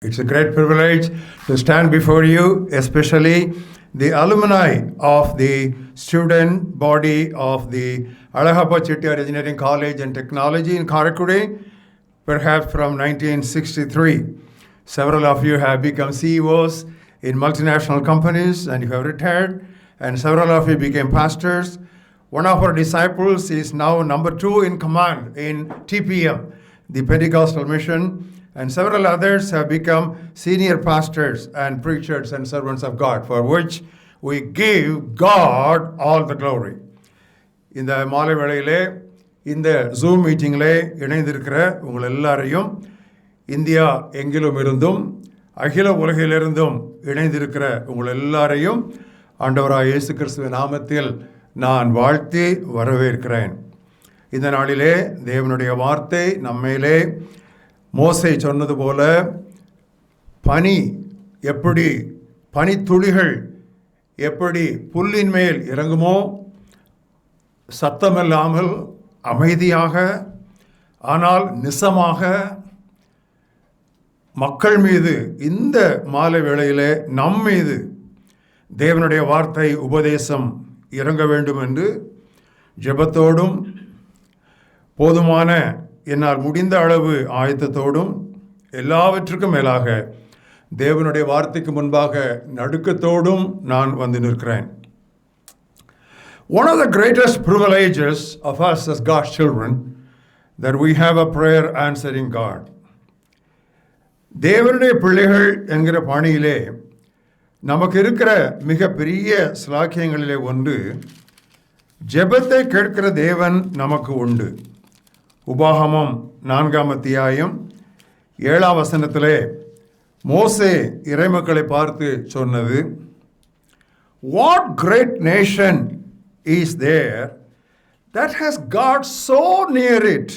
It's a great privilege to stand before you, especially the alumni of the student body of the Alahappa Chettiar Engineering College and Technology in Karaikudi, perhaps from 1963. Several of you have become CEOs in multinational companies and you have retired, and several of you became pastors. One of our disciples is now number 2 in command in TPM, the Pentecostal Mission, and several others have become senior pastors and preachers and servants of God, for which we give God all the glory. இந்த மாலை வேளையிலே இந்த zoom மீட்டிங்கிலே இணைந்திருக்கிற உங்கள் எல்லாரையும் India எங்கிலும் இருந்தும் அகில உலகிலிருந்தும் இணைந்திருக்கிற உங்கள் எல்லாரையும் ஆண்டவராகிய இயேசு கிறிஸ்துவின் நாமத்தில் நான் வாழ்த்தி வரவேற்கிறேன். இந்த நாளிலே தேவனுடைய வார்த்தை நம்மேலே மோசே சொன்னது போல பனித்துளிகள் எப்படி புல்லின் மேல் இறங்குமோ, சத்தமில்லாமல் அமைதியாக ஆனால் நிசமாக மக்கள் மீது இந்த மாலை வேளையிலே நம் மீது தேவனுடைய வார்த்தை உபதேசம் இறங்க வேண்டும் என்று ஜெபத்தோடும் போதுமான என்னால் முடிந்த அளவு ஆயத்தத்தோடும் எல்லாவற்றுக்கும் மேலாக தேவனுடைய வார்த்தைக்கு முன்பாக நடுக்கத்தோடும் நான் வந்து நிற்கிறேன். One of the greatest privileges of us as God's children that we have a prayer answering God. தேவனுடைய பிள்ளைகள் என்கிற பாணியிலே நமக்கு இருக்கிற மிகப்பெரிய சிலாக்கியங்களிலே ஒன்று, ஜெபத்தை கேட்கிற தேவன் நமக்கு உண்டு. உபாகமம் 4ஆம் அத்தியாயம் 7ஆம் வசனத்திலே மோசே இறைமக்களை பார்த்து சொன்னது, What great nation is there that has God so near it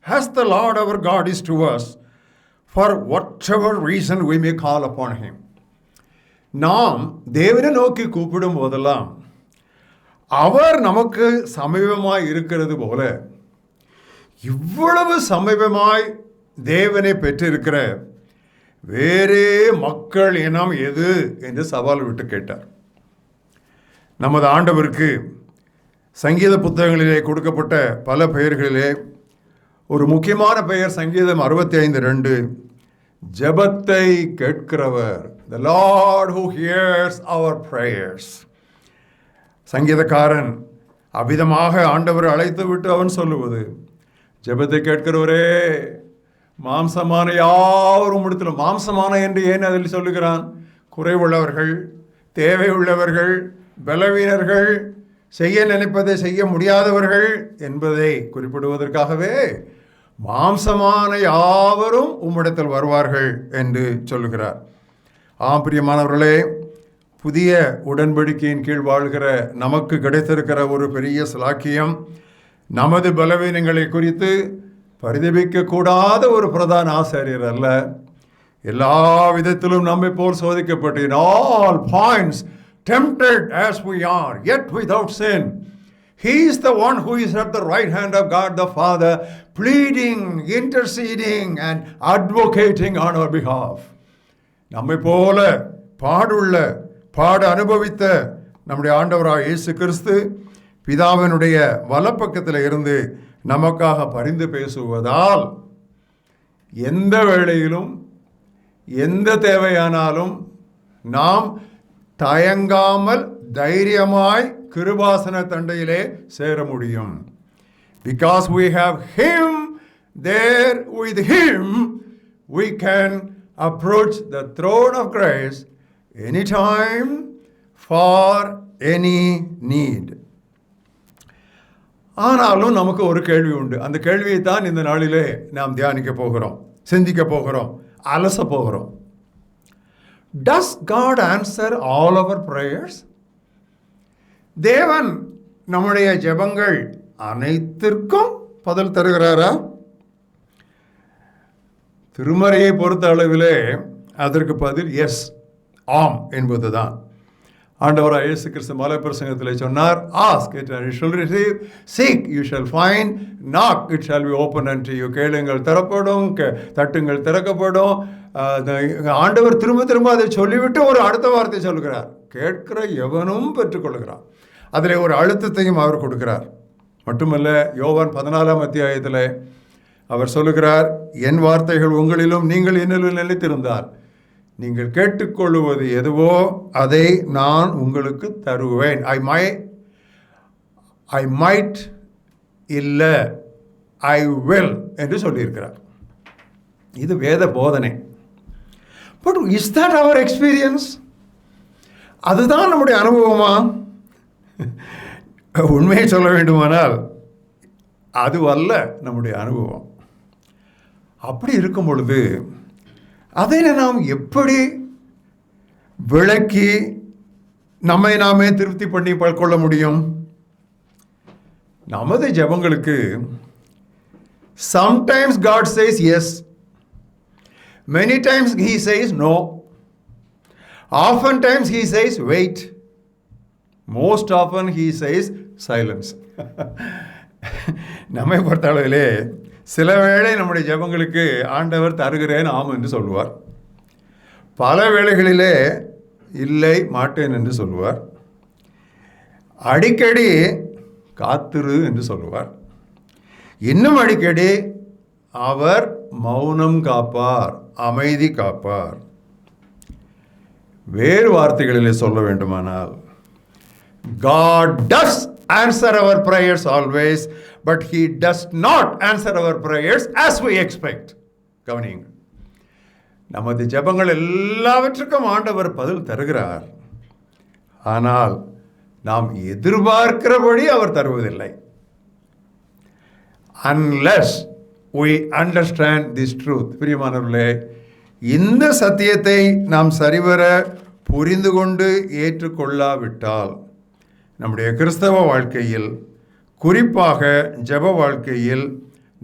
as the Lord our God is to us, for whatever reason we may call upon him. நாம் தேவனை நோக்கி கூப்பிடும் போதெல்லாம் அவர் நமக்கு சமீபமாய் இருக்கிறது போல, இவ்வளவு சமீபமாய் தேவனை பெற்றிருக்கிற வேறே மக்கள் இனம் எது என்று சவால் விட்டு கேட்டார். நமது ஆண்டவருக்கு சங்கீத புத்தகங்களிலே கொடுக்கப்பட்ட பல பெயர்களிலே ஒரு முக்கியமான பெயர் சங்கீதம் 65:2, ஜெபத்தை கேட்கிறவர், the Lord who hears our prayers. சங்கீதக்காரன் அவ்விதமாக ஆண்டவர் அழைத்து விட்டு அவன் சொல்லுவது, ஜெபத்தை கேட்கிறவரே, மாம்சமான யாவரும் இடத்துல, மாம்சமான என்று ஏன் அதில் சொல்லுகிறான்? குறைவுள்ளவர்கள், தேவை உள்ளவர்கள், பலவீனர்கள், செய்ய நினைப்பதை செய்ய முடியாதவர்கள் என்பதை குறிப்பிடுவதற்காகவே மாம்சமான யாவரும் உம்மிடத்தில் வருவார்கள் என்று சொல்லுகிறார். பிரியமானவர்களே, புதிய உடன்படிக்கையின் கீழ் வாழ்கிற நமக்கு கிடைத்திருக்கிற ஒரு பெரிய சிலாக்கியம், நமது பலவீனங்களை குறித்து பரிதபிக்கக்கூடாத ஒரு பிரதான ஆசாரியர் அல்ல, எல்லா விதத்திலும் நம்மை போல் சோதிக்கப்பட்டு, in all points tempted as we are, yet without sin. He is the one who is at the right hand of God the Father, pleading, interceding and advocating on our behalf. நம்மை போல பாடு அனுபவித்த நம்முடைய ஆண்டவராகிய இயேசு கிறிஸ்து பிதாவினுடைய வலப்பக்கத்தில் இருந்து நமக்காக பரிந்து பேசுவதால் எந்த வேளையிலும் எந்த தேவையானாலும் நாம் தயங்காமல் தைரியமாய் கிருபாசன தண்டையிலே சேர முடியும். Because we have him there, with him we can approach the throne of grace anytime for any need. ஆனாலும் நமக்கு ஒரு கேள்வி உண்டு. அந்த கேள்வியை தான் இந்த நாளிலே நாம் தியானிக்க போகிறோம், சிந்திக்க போகிறோம், அலச போகிறோம். Does God answer all our prayers? தேவன் நம்முடைய ஜெபங்கள் அனைத்திற்கும் பதில் தருகிறாரா? திருமறையை பொறுத்த அளவிலே அதற்கு பதில் எஸ், ஆம் என்பதுதான். ஆண்டவராக இயேசு கிறிஸ்து மலை பிரசங்கத்தில் சொன்னார், ask it and you shall receive, seek you shall find, knock it shall be open unto you. கேளுங்கள் திறப்படும், தட்டுங்கள் திறக்கப்படும். ஆண்டவர் திரும்ப திரும்ப அதை சொல்லிவிட்டு ஒரு அடுத்த வார்த்தை சொல்கிறார், கேட்கிற எவனும் பெற்றுக்கொள்கிறான். அதில் ஒரு அழுத்தத்தையும் அவர் கொடுக்கிறார். மட்டுமல்ல, யோவான் 14ஆம் அத்தியாயத்தில் அவர் சொல்லுகிறார், என் வார்த்தைகள் உங்களிலும் நீங்கள் என்னிலும் நிலைத்திருந்தால் நீங்கள் கேட்டுக்கொள்வது எதுவோ அதை நான் உங்களுக்கு தருவேன். ஐ மைட் இல்லை, ஐ வில் என்று சொல்லியிருக்கிறார். இது வேத போதனை. பட் இஸ் தட் அவர் எக்ஸ்பீரியன்ஸ்? அதுதான் நம்முடைய அனுபவமா? உண்மையை சொல்ல வேண்டுமானால் அதுவல்ல நம்முடைய அனுபவம். அப்படி இருக்கும் பொழுது அதை நாம் எப்படி விளக்கி நம்மை நாமே திருப்தி பண்ணி கொள்ள முடியும்? நமது ஜெபங்களுக்கு sometimes God says yes, many times he says no, oftentimes he says wait, most often he says silence. நம்மை பொறுத்தளவிலே சில வேளை நம்முடைய ஜெபங்களுக்கு ஆண்டவர் தருகிறேன் ஆம் என்று சொல்லுவார், பல வேளைகளிலே இல்லை மாட்டேன் என்று சொல்லுவார், அடிக்கடி காத்திரு என்று சொல்லுவார், இன்னும் அடிக்கடி அவர் மௌனம் காப்பார், அமைதி காப்பார். வேறு வார்த்தைகளிலே சொல்ல வேண்டுமானால், God does answer our prayers always, but he does not answer our prayers as we expect. கவனியுங்கள், நமது ஜெபங்கள் எல்லாவற்றுக்கும் ஆண்டவர் பதில் தருகிறார், ஆனால் நாம் எதிர்பார்க்கிறபடி அவர் தருவதில்லை. Unless we understand this truth. பிரியமானவர்களே, இந்த சத்தியத்தை நாம் சரிவர புரிந்து கொண்டு ஏற்றுக்கொள்ளாவிட்டால் நம்முடைய கிறிஸ்தவ வாழ்க்கையில், குறிப்பாக ஜெப வாழ்க்கையில்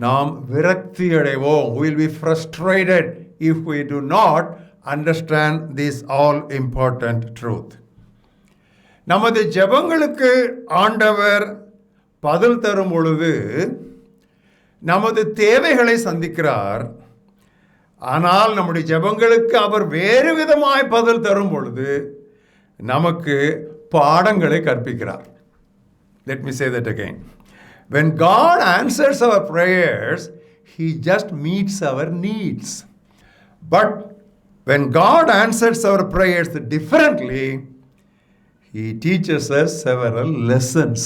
நாம் விரக்தி அடைவோம். We will be frustrated if we do not understand this all important truth. நமது ஜெபங்களுக்கு ஆண்டவர் பதில் தரும் பொழுது நமது தேவைகளை சந்திக்கிறார். ஆனால் நம்முடைய ஜெபங்களுக்கு அவர் வேறு விதமாய் பதில் தரும் பொழுது நமக்கு பாடங்களை கற்பிக்கிறார். Let me say that again. When God answers our prayers, he just meets our needs. But when God answers our prayers differently, he teaches us several lessons.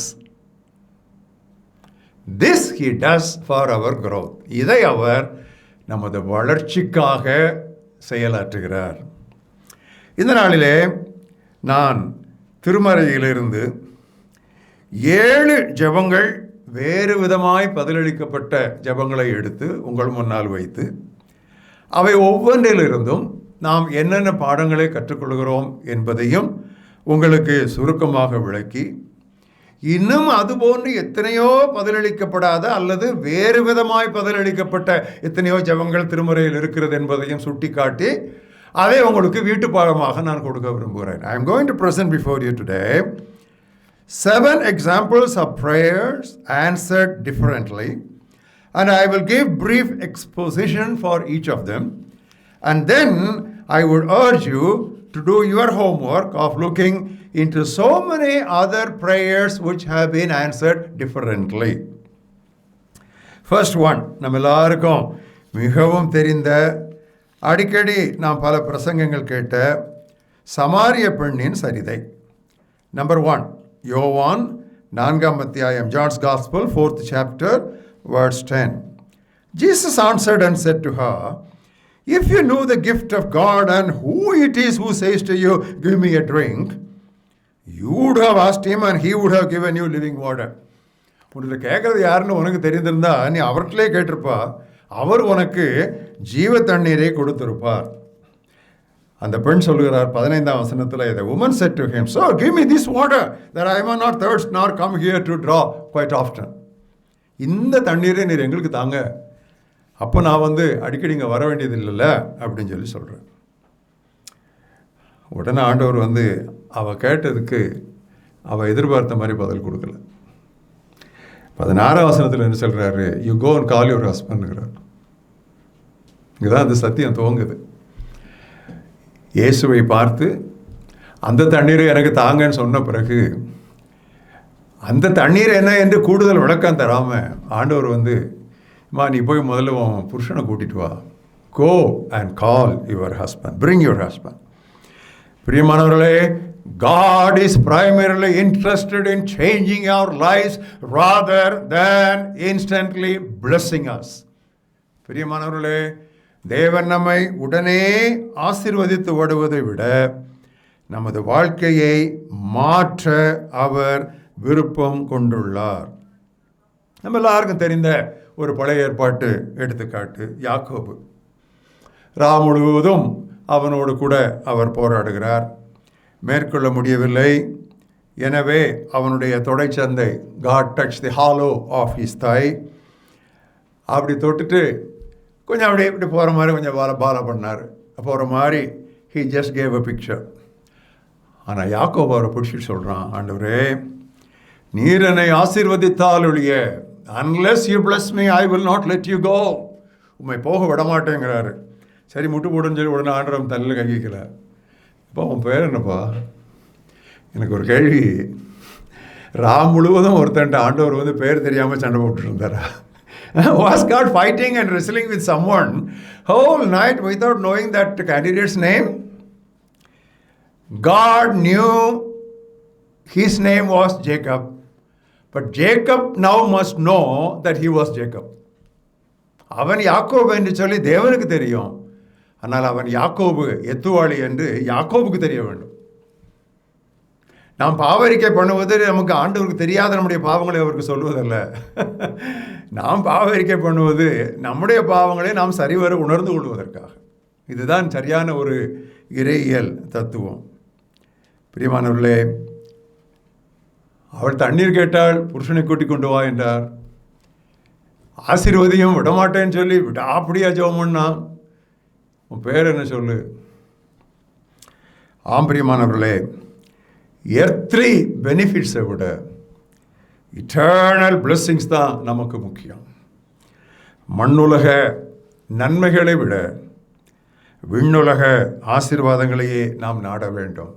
This he does for our growth. இதை அவர் நமது வளர்ச்சிக்காக செயலாற்றுகிறார். இந்த நாளிலே நான் திருமறையிலிருந்து 7 ஜெபங்கள் வேறு விதமாய் பதிலளிக்கப்பட்ட ஜெபங்களை எடுத்து உங்கள் முன்னால் வைத்து, அவை ஒவ்வொன்றிலிருந்தும் நாம் என்னென்ன பாடங்களை கற்றுக்கொள்கிறோம் என்பதையும் உங்களுக்கு சுருக்கமாக விளக்கி, இன்னும் அதுபோன்று எத்தனையோ பதிலளிக்கப்படாத அல்லது வேறு விதமாய் பதிலளிக்கப்பட்ட எத்தனையோ ஜெபங்கள் திருமறையில் இருக்கிறது என்பதையும் சுட்டிக்காட்டி அதை உங்களுக்கு வீட்டு பாடமாக நான் கொடுக்க விரும்புகிறேன். I am going to present before you today 7 examples of prayers answered differently, and I will give brief exposition for each of them, and then I would urge you to do your homework of looking into so many other prayers which have been answered differently. First one, நம்ம எல்லாருக்கும் மிகவும் தெரிந்த, அடிக்கடி நாம் பல பிரசங்கங்கள் கேட்ட சமாரிய பெண்ணின் சரிதை. Number 1, யோவான் 4ஆம் அத்தியாயம், John's Gospel, 4th chapter, verse 10. Jesus answered and said to her, if you knew the gift of God and who it is who says to you, give me a drink, you would have asked him and he would have given you living water. உன்னை கேட்கறது யாருன்னு உனக்கு தெரிந்திருந்தா நீ அவர்கிட்டே கேட்டிருப்பா, அவர் உனக்கு ஜீவ தண்ணீரை கொடுத்திருப்பார். அந்த பெண் சொல்லுகிறார் 15ஆம் வசனத்தில், the woman said to him, so give me this water that I may not thirst nor come here to draw quite often. இந்த தண்ணீரை நீர் எங்களுக்கு தாங்க, அப்போ நான் அடிக்கடி இங்கே வர வேண்டியது இல்லைல்ல அப்படின்னு சொல்கிறேன். உடனே ஆண்டவர் வந்து அவள் கேட்டதுக்கு அவள் எதிர்பார்த்த மாதிரி பதில் கொடுக்கல. 16ஆம் வசனத்தில் என்ன சொல்கிறாரு? You go and call your ஹஸ்பண்ட்ங்கிறார். இங்கேதான் அந்த சத்தியம் துவங்குது. இயேசுவை பார்த்து அந்த தண்ணீரை எனக்கு தாங்கன்னு சொன்ன பிறகு அந்த தண்ணீர் என்ன என்று கூடுதல் விளக்கம் தராமல் ஆண்டவர் வந்து, நீ போய் முதல்ல உன் புருஷனை கூட்டிட்டு வா, go and call your husband, bring your husband. பிரியமானவர்களே, God is primarily interested in changing our lives rather than instantly blessing us. பிரியமானவர்களே, தேவன் நம்மை உடனே ஆசீர்வதித்து விடுவதை விட நமது வாழ்க்கையை மாற்ற அவர் விருப்பம் கொண்டுள்ளார். நம்ம எல்லாருக்கும் தெரிந்த ஒரு பழைய ஏற்பாட்டு எடுத்துக்காட்டு யாக்கோபு. முழுவதும் அவனோடு கூட அவர் போராடுகிறார். மேற்கொள்ள முடியவில்லை. எனவே அவனுடைய தொடைச்சந்தை God touched the hollow of his thigh. அப்படி தொட்டுட்டு கொஞ்சம் அப்படியே இப்படி போகிற மாதிரி கொஞ்சம் பாலா பண்ணார். போகிற மாதிரி he just gave a picture. ஆனால் யாக்கோபு அவரை பிடிச்சிட்டு சொல்கிறான், ஆண்டவரே, நீர் என்னை ஆசீர்வதித்தால் ஒழிய, unless you bless me I will not let you go, உம்மை போக விடமாட்டேங்கிறாரு. சரி, முட்டு போடுன்னு சொல்லி உடனே ஆண்டவன் தலையில் கைக்கல. இப்போ உன் பேர் என்னப்பா? எனக்கு ஒரு கேள்வி. முழுவதும் ஒருத்தன்ட்ட ஆண்டவர் வந்து பேர் தெரியாமல் சண்டை போட்டுட்டு இருந்தாரா? Was God fighting and wrestling with someone whole night without knowing that candidate's name? God knew his name was Jacob, but Jacob now must know that he was Jacob. அவன் யாக்கோபு என்று சொல்லி தேவனுக்கு தெரியும். ஆனால் அவன் யாக்கோபு எத்துவாளி என்று யாக்கோபுக்கு தெரிய வேண்டும். நாம் பாவரிக்கை பண்ணுவது நமக்கு ஆண்டவருக்கு தெரியாத நம்முடைய பாவங்களை அவருக்கு சொல்வதல்ல. நாம் பாவரிக்கை பண்ணுவது நம்முடைய பாவங்களை நாம் சரிவர உணர்ந்து கொள்வதற்காக. இதுதான் சரியான ஒரு இறையியல் தத்துவம். பிரியமானவர்களே, அவள் தண்ணீர் கேட்டால் புருஷனை கூட்டிக் கொண்டு வா என்றார். ஆசீர்வதியும் விடமாட்டேன்னு சொல்லி அப்படியா ஜெபம் பண்ணா? உன் பேர் என்ன சொல்லு? பிரியமானவர்களே, எர்த்லி பெனிஃபிட்ஸை விட இட்டர்னல் பிளெஸ்ஸிங்ஸ் தான் நமக்கு முக்கியம். மண்ணுலக நன்மைகளை விட விண்ணுலக ஆசீர்வாதங்களையே நாம் நாட வேண்டும்.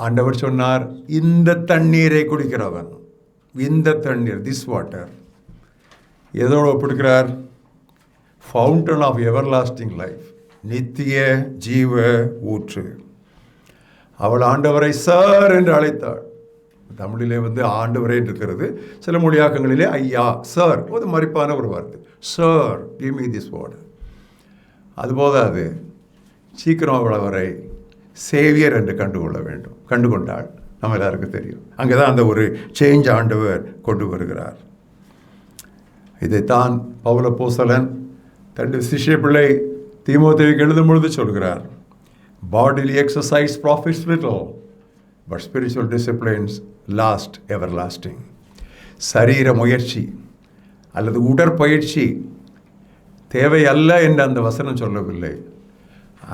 ஆண்டவர் சொன்னார், இந்த தண்ணீரை குடிக்கிறவன், இந்த தண்ணீர், திஸ் வாட்டர் எதோடு ஒப்பிடுக்கிறார்? ஃபவுண்டன் ஆஃப் எவர்லாஸ்டிங் லைஃப், நித்திய ஜீவ ஊற்று. அவள் ஆண்டவரை சார் என்று அழைத்தாள். தமிழிலே வந்து ஆண்டவரே இருக்கிறது, சில மொழியாக்கங்களிலே ஐயா, சார், ஒரு மதிப்பான ஒரு வார்த்தை. Sir, give me this water. அதுபோதாது, சீக்கிரம் அவரை சேவியர் என்று கண்டுகொள்ள வேண்டும். கண்டுகொண்டாள். நம்ம எல்லாருக்கும் தெரியும். அங்கே தான் அந்த ஒரு சேஞ்ச் ஆண்டவர் கொண்டு வருகிறார். இதைத்தான் பவுல் அப்போஸ்தலன் தன்னுடைய சிஷ்ய பிள்ளை தீமோத்தேயுக்கு எழுதும் பொழுது சொல்கிறார், bodily exercise profits little, but spiritual disciplines last everlasting. சரீர முயற்சி அல்லது உடற்பயிற்சி தேவை அல்ல என்று அந்த வசனம் சொல்லவில்லை.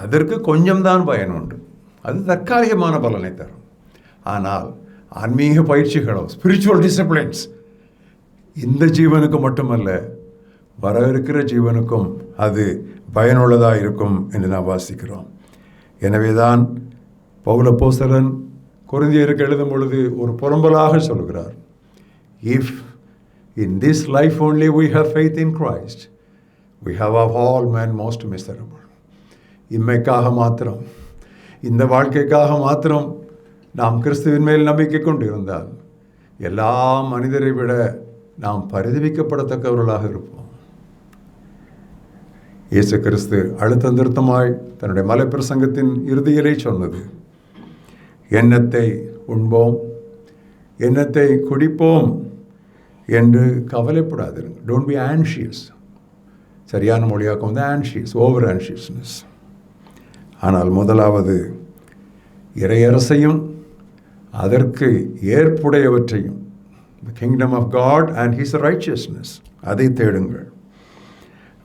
அதற்கு கொஞ்சம்தான் பயன் உண்டு, அது தற்காலிகமான பலனை தரும். ஆனால் ஆன்மீக பயிற்சிகளோ, ஸ்பிரிச்சுவல் டிசிப்ளின்ஸ், இந்த ஜீவனுக்கு மட்டுமல்ல, வர இருக்கிற ஜீவனுக்கும் அது பயனுள்ளதாக இருக்கும் என்று நாம் வாசிக்கிறோம். எனவே தான் பவுல் அப்போஸ்தலன் கொரிந்தியருக்கு எழுதும் பொழுது ஒரு புலம்பலாக சொல்கிறார், if in this life only we have faith in Christ, we have of all men most miserable. இம்மைக்காக மாத்திரம், இந்த வாழ்க்கைக்காக மாத்திரம் நாம் கிறிஸ்துவின் மேல் நம்பிக்கை கொண்டு இருந்தால் எல்லா மனிதரை விட நாம் பரிதவிக்கப்படத்தக்கவர்களாக இருப்போம். இயேசு கிறிஸ்து அழுத்த திருத்தமாய் தன்னுடைய மலைப்பிரசங்கத்தின் இறுதியிலே சொன்னது, எண்ணத்தை உண்போம், எண்ணத்தை குடிப்போம் என்று கவலைப்படாதிருங்க. Don't be anxious. சரியான மொழியாக்கம் வந்து ஆன்ஷியஸ், ஓவர் ஆன்ஷியஸ்னஸ். ஆனால் முதலாவது இறையரசையும் அதற்கு ஏற்புடையவற்றையும், the kingdom of God and his righteousness, அதை தேடுங்கள்.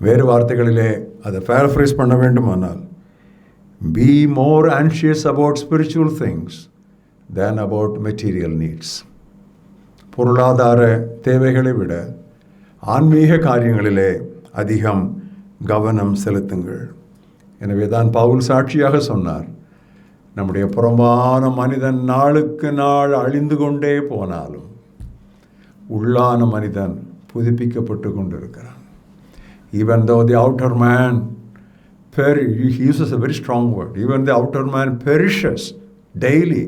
வேறு வார்த்தைகளிலே அதை பேரஃப்ரைஸ் பண்ண வேண்டுமானால், be more anxious about spiritual things than about material needs. பொருளாதார தேவைகளை விட ஆன்மீக காரியங்களிலே அதிகம் கவனம் செலுத்துங்கள். எனவே தான் பவுல் சாட்சியாக சொன்னார், நம்முடைய புறம்பான மனிதன் நாளுக்கு நாள் அழிந்து கொண்டே போனாலும் உள்ளான மனிதன் புதுப்பிக்கப்பட்டு கொண்டிருக்கிறான். Even though the outer man he uses a very strong word, even the outer man perishes daily,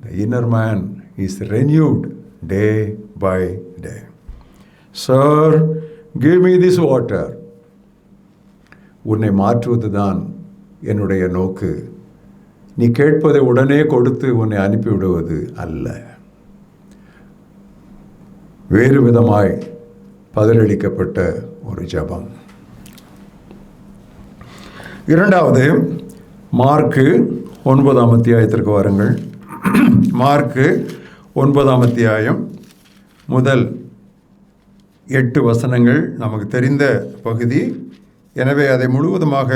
the inner man is renewed day by day. Sir, give me this water. உன்னை மாற்றுவதுதான் என்னுடைய நோக்கு. நீ கேட்பதை உடனே கொடுத்து உன்னை அனுப்பிவிடுவது அல்ல. வேறு விதமாய் பதிலளிக்கப்பட்ட ஒரு ஜெபம். இரண்டாவது, மார்க்கு 9ஆம் அத்தியாயத்திற்கு வாருங்கள். மார்க்கு 9ஆம் அத்தியாயம் முதல் 8 வசனங்கள் நமக்கு தெரிந்த பகுதி. எனவே அதை முழுவதுமாக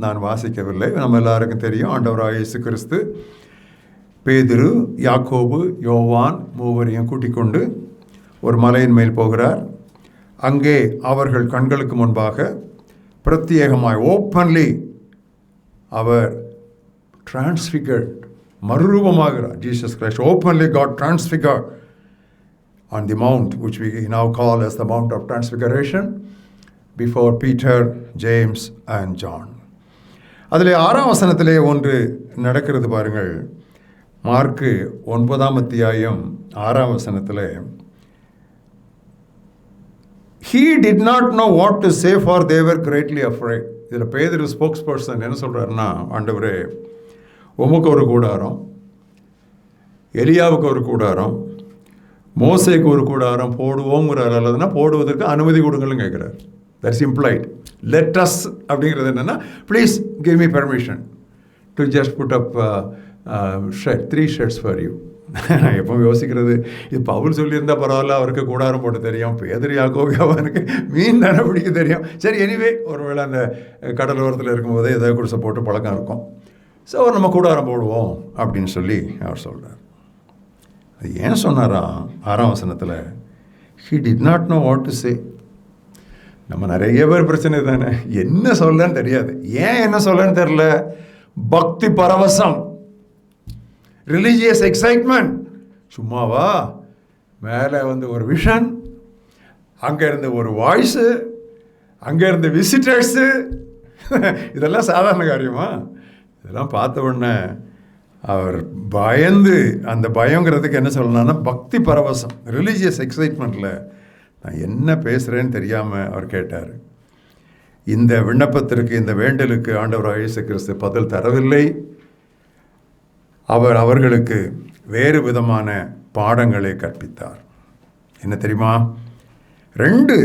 நான் வாசிக்கவில்லை. நம்ம எல்லாருக்கும் தெரியும், ஆண்டவராகிய இயேசு கிறிஸ்து பேதுரு, யாக்கோபு, யோவான் மூவரையும் கூட்டிக் கொண்டு ஒரு மலையின் மேல் போகிறார். அங்கே அவர்கள் கண்களுக்கு முன்பாக பிரத்யேகமாய் ஓப்பன்லி அவர் டிரான்ஸ்ஃபிகர்ட், மறுரூபமாகிறார். Jesus Christ openly got transfigured on the mount which we now call as the Mount of Transfiguration before Peter, James and John. அதில் 6ஆம் வசனத்திலே ஒன்று நடக்கிறது பாருங்கள். மார்க்கு 9ஆம் அத்தியாயம் 6ஆம் வசனத்தில், he did not know what to say for they were greatly afraid. இதில் பேதுரு ஸ்போக்ஸ் பர்சன் என்ன சொல்கிறாருன்னா, ஆண்டவரே உமக்கு ஒரு கூடாரம், எலியாவுக்கு ஒரு கூடாரம், மோசேக்கு ஒரு கூடாரம் போடுவோங்கிறார், அல்லதுன்னா போடுவதற்கு அனுமதி கொடுங்கள்னு கேட்குறார். That's implied. லெட் அஸ் அப்படிங்கிறது என்னென்னா, please give me permission to just put up shed 3 sheds for you. நான் எப்பவும் யோசிக்கிறது, இது பவுல் சொல்லியிருந்தால் பரவாயில்ல, அவருக்கு கூடாரம் போட்டு தெரியும். பேதுரு, யாக்கோபு, அவனுக்கு மீன் தானே பிடிக்க தெரியும். சரி, எனிவே ஒருவேளை அந்த கடலோரத்தில் இருக்கும்போதே ஏதாவது குடிசை போட்டு பழக்கம் இருக்கும். ஸோ நம்ம கூடாரம் போடுவோம் அப்படின்னு சொல்லி அவர் சொல்கிறார். அது ஏன் சொன்னாரா? 6ஆம் வசனத்தில், he did not know what to say. நம்ம நிறைய பேர் பிரச்சனை தானே, என்ன சொல்லன்னு தெரியாது. ஏன் என்ன சொல்லன்னு தெரியல? பக்தி பரவசம், ரிலீஜியஸ் எக்ஸைட்மெண்ட். சும்மாவா? மேலே வந்து ஒரு விஷன், அங்கே இருந்து ஒரு வாய்ஸு, அங்கே இருந்து விசிட்டர்ஸு. இதெல்லாம் சாதாரண காரியமா? இதெல்லாம் பார்த்த உடனே அவர் பயந்து, அந்த பயங்கிறதுக்கு என்ன சொல்லணும்னா பக்தி பரவசம், ரிலீஜியஸ் எக்ஸைட்மெண்ட்டில் நான் என்ன பேசுகிறேன்னு தெரியாமல் அவர் கேட்டார். இந்த விண்ணப்பத்திற்கு, இந்த வேண்டலுக்கு ஆண்டவராகிய இயேசு கிறிஸ்து பதில் தரவில்லை. அவர் அவர்களுக்கு வேறு விதமான பாடங்களை கற்பித்தார். என்ன தெரியுமா? 2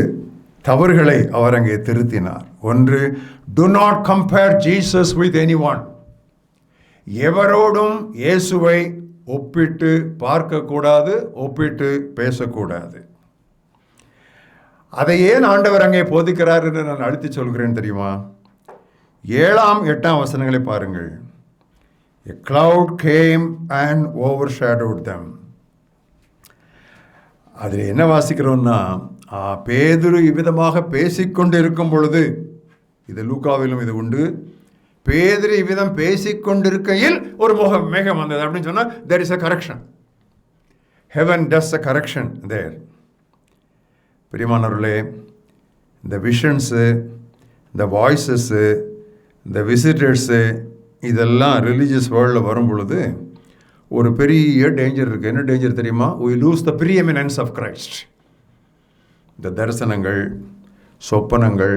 தவறுகளை அவர் அங்கே திருத்தினார். ஒன்று, do not compare Jesus with anyone. எவரோடும் இயேசுவை ஒப்பிட்டு பார்க்கக்கூடாது, ஒப்பிட்டு பேசக்கூடாது. அதை ஏன் ஆண்டவர் அங்கே போதிக்கிறார் என்று நான் அழுத்தி சொல்கிறேன் தெரியுமா? 7ஆம் 8ஆம் வசனங்களை பாருங்கள். A cloud came and overshadowed them. அதில் என்ன வாசிக்கிறோம்னா, பேதுரு இவ்விதமாக பேசிக்கொண்டு இருக்கும் பொழுது, இது லூக்காவிலும் இது உண்டு, பேதுரு இவ்விதம் பேசிக்கொண்டிருக்கையில் ஒரு மேகம் வந்தது அப்படின்னு சொன்னால் there is a correction. Heaven does a correction there. பிரியமானவர்களே, இந்த விஷன்ஸு, இந்த வாய்ஸஸ்ஸு, இந்த விசிட்டர்ஸு, இதெல்லாம் ரிலீஜியஸ் வேர்ல்டில் வரும் பொழுது ஒரு பெரிய டேஞ்சர் இருக்குது. என்ன டேஞ்சர் தெரியுமா? we lose the preeminence of Christ. இந்த தரிசனங்கள், சொப்பனங்கள்,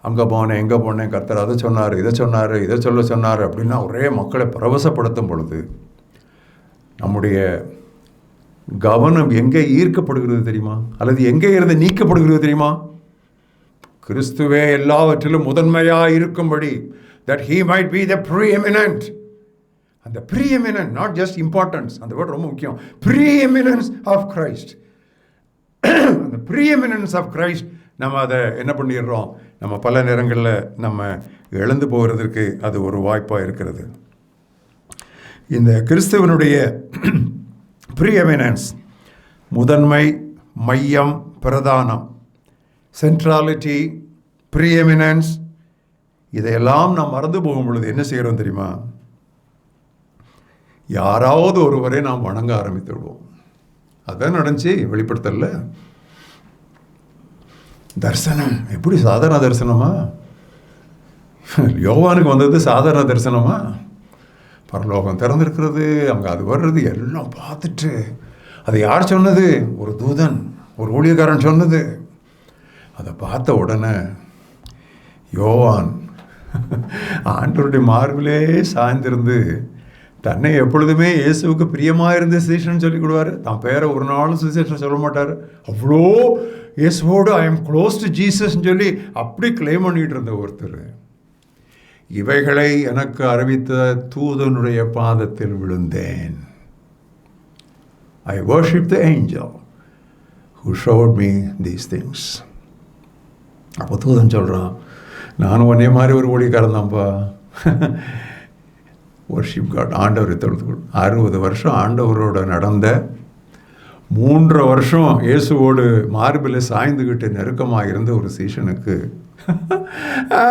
அங்கே போனேன், எங்கே போனேன், கர்த்தர் அதை சொன்னார், இதை சொன்னார், இதை சொன்னார் அப்படின்னா ஒரே மக்களை பரவசப்படுத்தும் பொழுது நம்முடைய கவனம் எங்கே ஈர்க்கப்படுகிறது தெரியுமா? அல்லது எங்கே இருந்து நீக்கப்படுகிறது தெரியுமா? கிறிஸ்துவே எல்லாவற்றிலும் முதன்மையாக இருக்கும்படி, that he might be the preeminent. அந்த preeminent, not just importance, அந்த வேர்ட் ரொம்ப முக்கியம். preeminence of Christ. அந்த preeminence of Christ நம்ம அதை என்ன பண்ணிடுறோம்? நம்ம பல நேரங்களில் நம்ம இழந்து போகிறதுக்கு அது ஒரு வாய்ப்பாக இருக்கிறது. இந்த கிறிஸ்துவனுடைய ப்ரீஎமினன்ஸ், முதன்மை, மையம், பிரதானம், சென்ட்ராலிட்டி, ப்ரீஎமினன்ஸ், இதையெல்லாம் நாம் மறந்து போகும் பொழுது என்ன செய்கிறோம் தெரியுமா? யாராவது ஒருவரை நாம் வணங்க ஆரம்பித்து விடுவோம். அதான் நடந்துச்சு வெளிப்படுத்தல. தரிசனம் எப்படி சாதாரண தரிசனமா? யோவானுக்கு வந்தது சாதாரண தரிசனமா? பரலோகம் திறந்திருக்கிறது, அங்கே அது வர்றது எல்லாம் பார்த்துட்டு, அதை யார் சொன்னது? ஒரு தூதன், ஒரு ஊழியக்காரன் சொன்னது. அதை பார்த்த உடனே யோவான் ஆண்டவருடைய மார்பிலே சாய்ந்திருந்து தன்னை எப்பொழுதுமே இயேசுவுக்கு பிரியமாக இருந்த சீஷன் சொல்லி கொடுவார். தான் பேரை ஒரு நாளும் சீஷன் சொல்ல மாட்டார். அவ்வளோ இயேசுவோடு ஐ எம் க்ளோஸ் டு ஜீசஸ்ன்னு சொல்லி அப்படி கிளைம் பண்ணிகிட்டு இருந்த ஒருத்தர், இவைகளை எனக்கு அறிவித்த தூதனுடைய பாதத்தில் விழுந்தேன். I worship the angel who showed me these things. அப்போ தூதன் சொல்கிறான், நானும் ஒன்னே மாதிரி ஒரு ஊழியக்காரன் தான்ப்பா. வர்ஷிப் காட், ஆண்டவரை தொழுது. 60 வருஷம் ஆண்டவரோட நடந்த, 3 வருஷம் இயேசுவோடு மார்பில் சாய்ந்துக்கிட்டு நெருக்கமாக இருந்த ஒரு சீஷனுக்கு